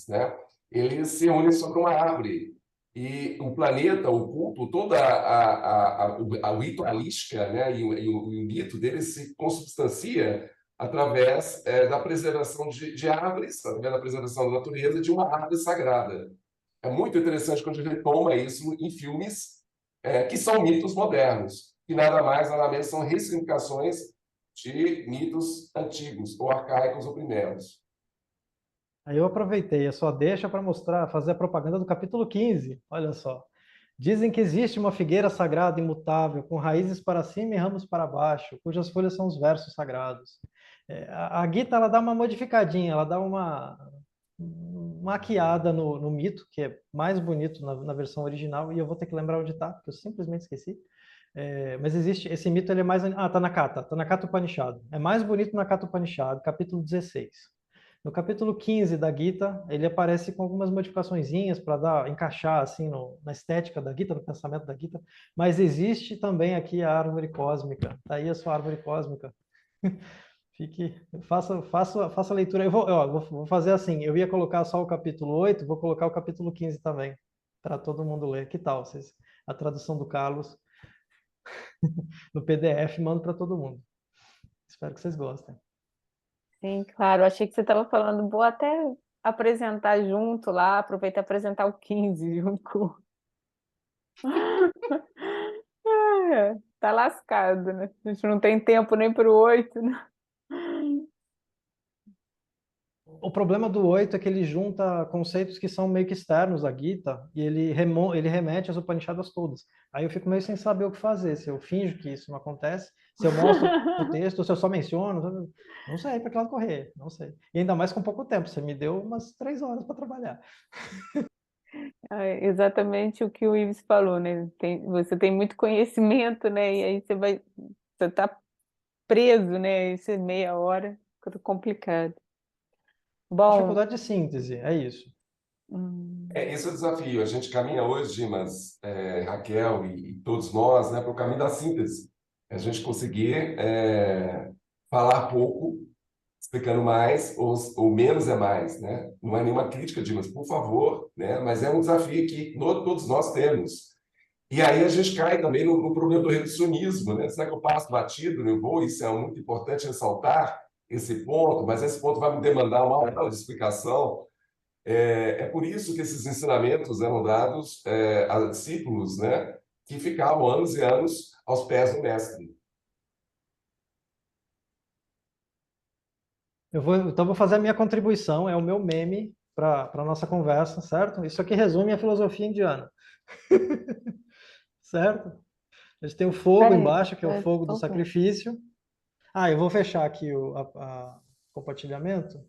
né? Eles se unem sobre uma árvore. E o planeta, o culto, toda a ritualística, né? E o mito deles se consubstancia através da preservação de árvores, através da preservação da natureza de uma árvore sagrada. É muito interessante quando a gente retoma isso em filmes que são mitos modernos, que nada mais, nada menos são ressignificações de mitos antigos, ou arcaicos ou primeiros. Aí eu aproveitei a sua deixa para mostrar, fazer a propaganda do capítulo 15. Olha só. Dizem que existe uma figueira sagrada imutável, com raízes para cima e ramos para baixo, cujas folhas são os versos sagrados. A Gita, ela dá uma modificadinha, ela dá uma maquiada no mito, que é mais bonito na versão original, e eu vou ter que lembrar onde está, porque eu simplesmente esqueci. Mas existe, esse mito ele é mais... Ah, está na Kata Upanishad. É mais bonito na Kata Upanishad, capítulo 16. No capítulo 15 da Gita, ele aparece com algumas modificaçõezinhas para encaixar assim na estética da Gita, no pensamento da Gita, mas existe também aqui a árvore cósmica. Está aí a sua árvore cósmica. Faça a leitura. Eu vou fazer assim, eu ia colocar só o capítulo 8, vou colocar o capítulo 15 também, para todo mundo ler. Que tal? A tradução do Carlos no PDF, mando para todo mundo. Espero que vocês gostem. Sim, claro. Achei que você estava falando, vou até apresentar junto lá, aproveitar e apresentar o 15 junto com... Tá lascado, né? A gente não tem tempo nem para o 8, né? O problema do 8 é que ele junta conceitos que são meio que externos à Gita e ele remete às Upanishadas todas. Aí eu fico meio sem saber o que fazer, se eu finjo que isso não acontece, se eu mostro o texto, se eu só menciono, não sei para que lado correr, não sei. E ainda mais com pouco tempo, você me deu umas 3 horas para trabalhar. É exatamente o que o Ives falou, né? Você tem muito conhecimento, né? E aí você está preso, né? Isso é meia hora, fica complicado. Bom, Dificuldade de síntese, é isso. Esse é o desafio. A gente caminha hoje, Dimas, Raquel e todos nós, né, para o caminho da síntese. A gente conseguir falar pouco, explicando mais, ou menos é mais, né? Não é nenhuma crítica, Dimas, por favor, né? Mas é um desafio que todos nós temos. E aí a gente cai também no problema do reducionismo, né? Será que eu passo batido, não vou? Isso é muito importante ressaltar esse ponto, mas esse ponto vai me demandar uma hora de explicação. É por isso que esses ensinamentos eram dados a discípulos, né? Que ficavam anos e anos aos pés do mestre. Então vou fazer a minha contribuição, é o meu meme para a nossa conversa, certo? Isso aqui resume a filosofia indiana. Certo? A gente tem o fogo embaixo, que é o fogo do sacrifício. Ah, eu vou fechar aqui o compartilhamento.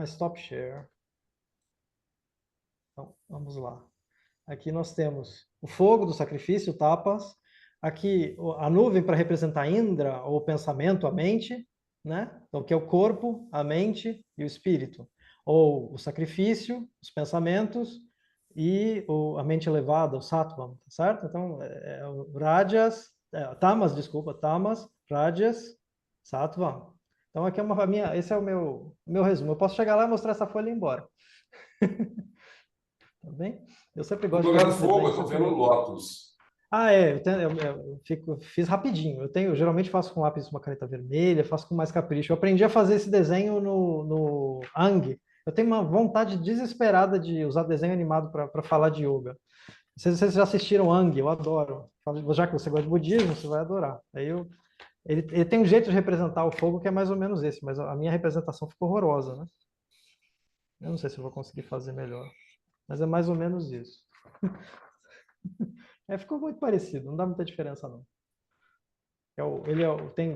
Stop share. Então, vamos lá. Aqui nós temos o fogo do sacrifício, tapas. Aqui a nuvem para representar Indra, ou o pensamento, a mente, né? Então, que é o corpo, a mente e o espírito. Ou o sacrifício, os pensamentos e a mente elevada, o sattva, certo? Então, o rajas, tamas, rajas, sattva. Então, aqui esse é o meu resumo. Eu posso chegar lá e mostrar essa folha e ir embora. Tá bem? Eu sempre No gosto de lugar do fazer fogo, eu desenho, estou vendo Lotus. eu fiz rapidinho. Eu geralmente faço com lápis uma caneta vermelha, faço com mais capricho. Eu aprendi a fazer esse desenho no Ang. Eu tenho uma vontade desesperada de usar desenho animado para falar de yoga. Vocês já assistiram Ang? Eu adoro. Já que você gosta de budismo, você vai adorar. Ele tem um jeito de representar o fogo que é mais ou menos esse, mas a minha representação ficou horrorosa, né? Eu não sei se eu vou conseguir fazer melhor, mas é mais ou menos isso. Ficou muito parecido, não dá muita diferença não.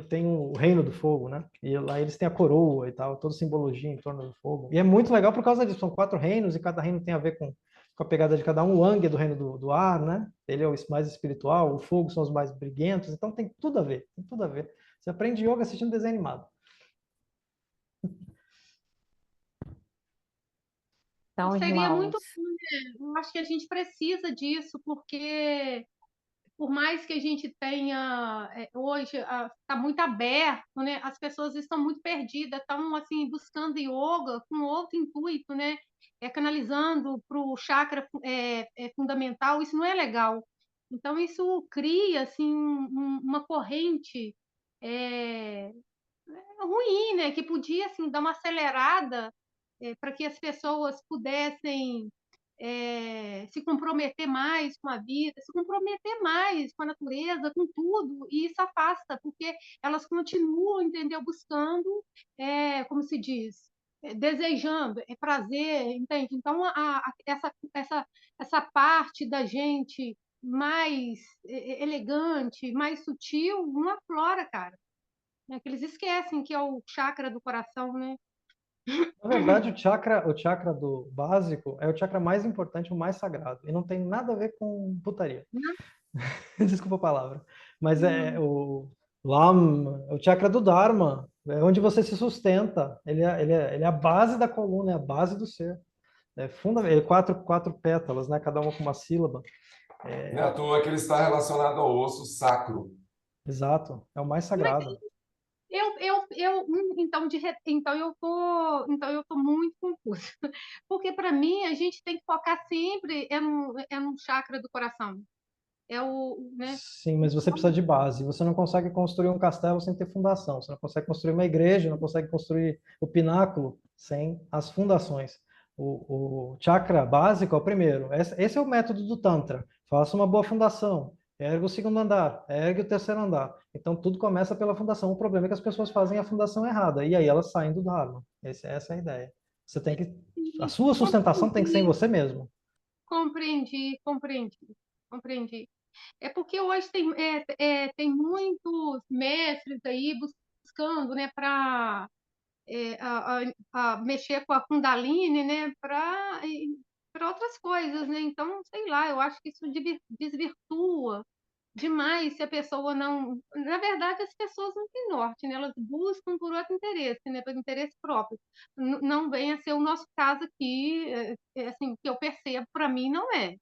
Tem o reino do fogo, né? E lá eles têm a coroa e tal, toda simbologia em torno do fogo. E é muito legal por causa disso, são 4 reinos e cada reino tem a ver com a pegada de cada um. O Yang é do reino do ar, né? Ele é o mais espiritual, o fogo são os mais briguentos, então tem tudo a ver, tem tudo a ver. Você aprende yoga assistindo desenho animado. Então, Seria muito irmãos, bom, né? Eu acho que a gente precisa disso, porque por mais que a gente tenha hoje está muito aberto, né? As pessoas estão muito perdidas, estão assim buscando yoga com outro intuito, né? Canalizando para o chakra fundamental. Isso não é legal. Então isso cria assim uma corrente é, ruim, né? Que podia assim dar uma acelerada para que as pessoas pudessem se comprometer mais com a vida, se comprometer mais com a natureza, com tudo, e isso afasta, porque elas continuam, entendeu, buscando, como se diz, desejando, prazer, entende? Então, essa parte da gente mais elegante, mais sutil, não aflora, cara. Né? Que eles esquecem que é o chakra do coração, né? Na verdade, o chakra do básico é o chakra mais importante, o mais sagrado. E não tem nada a ver com putaria. Não, Desculpa a palavra. Mas não. o Lam, é o chakra do Dharma. É onde você se sustenta. Ele é a base da coluna, é a base do ser. Ele é quatro pétalas, né? Cada uma com uma sílaba. Não é à toa que ele está relacionado ao osso sacro. Exato. É o mais Mas sagrado. então eu tô muito confusa, porque para mim a gente tem que focar sempre no chakra do coração, né? Sim, mas você precisa de base. Você não consegue construir um castelo sem ter fundação. Você não consegue construir uma igreja, não consegue construir o pináculo sem as fundações. O chakra básico é o primeiro. Esse é o método do Tantra. Faça uma boa fundação. Ergue o segundo andar. Ergue o terceiro andar. Então, tudo começa pela fundação. O problema é que as pessoas fazem a fundação errada. E aí elas saem do Dharma. Essa é a ideia. Você tem que... A sua sustentação tem que ser em você mesmo. Compreendi. É porque hoje tem muitos mestres aí buscando, né, para mexer com a Kundalini, né, para outras coisas, né? Então, sei lá, eu acho que isso desvirtua demais se a pessoa não. Na verdade, as pessoas não têm norte, né? Elas buscam por outro interesse, né? Por interesse próprio. Não vem a ser o nosso caso aqui, assim, que eu percebo, para mim não é,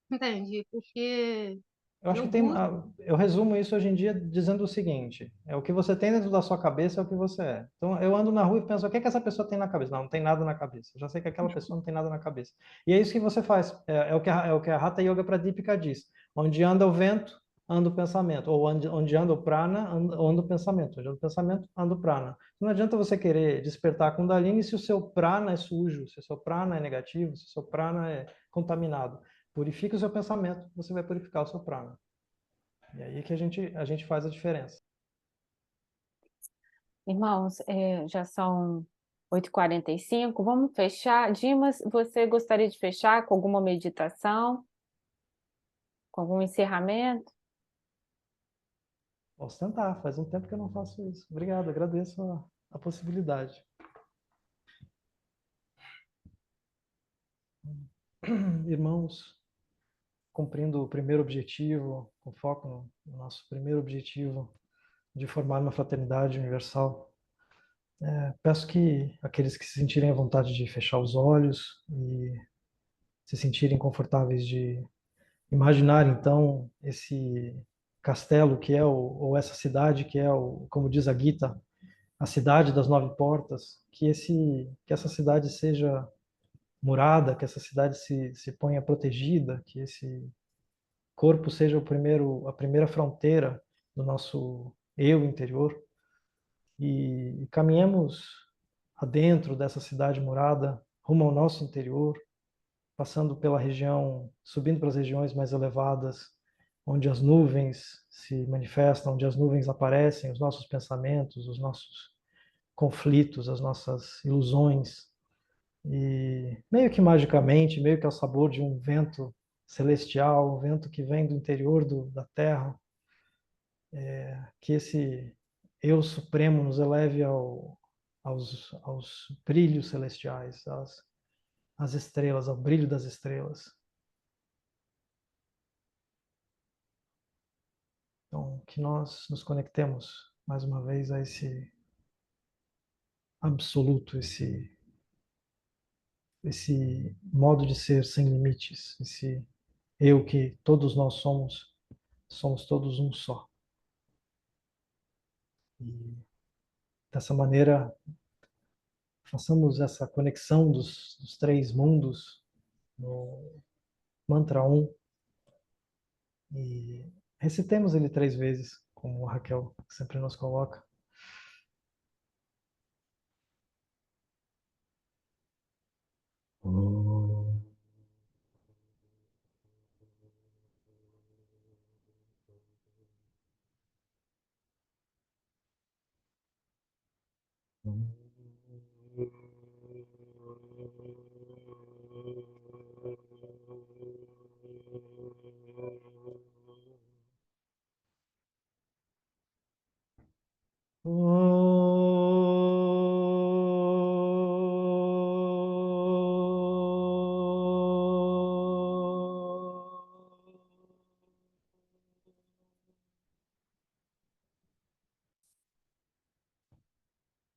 entende? Porque Eu acho eu que busco. eu resumo isso hoje em dia dizendo o seguinte: é o que você tem dentro da sua cabeça é o que você é. Então eu ando na rua e penso, o que é que essa pessoa tem na cabeça? Não, não tem nada na cabeça. Eu já sei que aquela pessoa não tem nada na cabeça. E é isso que você faz. É o que a Hatha Yoga Pradipika diz. Onde anda o vento, anda o pensamento. Ou onde anda o prana, anda o pensamento. Onde anda o pensamento, anda o prana. Não adianta você querer despertar a Kundalini se o seu prana é sujo, se o seu prana é negativo, se o seu prana é contaminado. Purifique o seu pensamento, você vai purificar o seu prana. E aí que a gente faz a diferença. irmãos, já são 8h45, vamos fechar. Dimas, você gostaria de fechar com alguma meditação? Com algum encerramento? Posso tentar, faz um tempo que eu não faço isso. Obrigado, agradeço a possibilidade. Irmãos, cumprindo o primeiro objetivo, com foco no nosso primeiro objetivo de formar uma fraternidade universal, peço que aqueles que se sentirem à vontade de fechar os olhos e se sentirem confortáveis de imaginar, então, esse castelo que é ou essa cidade que é, como diz a Gita, a cidade das 9 portas, que essa cidade seja murada, que essa cidade se ponha protegida, que esse corpo seja a primeira fronteira do nosso eu interior, e caminhemos adentro dessa cidade murada, rumo ao nosso interior, passando pela região, subindo para as regiões mais elevadas, onde as nuvens se manifestam, onde as nuvens aparecem, os nossos pensamentos, os nossos conflitos, as nossas ilusões. E meio que magicamente, meio que ao sabor de um vento celestial, um vento que vem do interior da Terra, que esse eu supremo nos eleve aos brilhos celestiais, às estrelas, ao brilho das estrelas. Então, que nós nos conectemos mais uma vez a esse absoluto, esse modo de ser sem limites, esse eu que todos nós somos todos um só. E dessa maneira, façamos essa conexão dos três mundos no mantra 1 e recitemos ele 3 vezes, como a Raquel sempre nos coloca.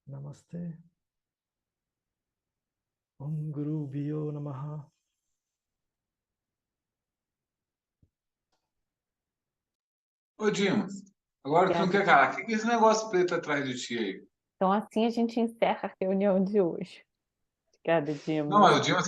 Namastê. Om Guru Bhyo Namaha. Ô, Dimas, agora tu não quer calar. O que é esse negócio preto atrás de ti aí? Então, assim a gente encerra a reunião de hoje. Obrigada, Dima. Não, mas o Dimas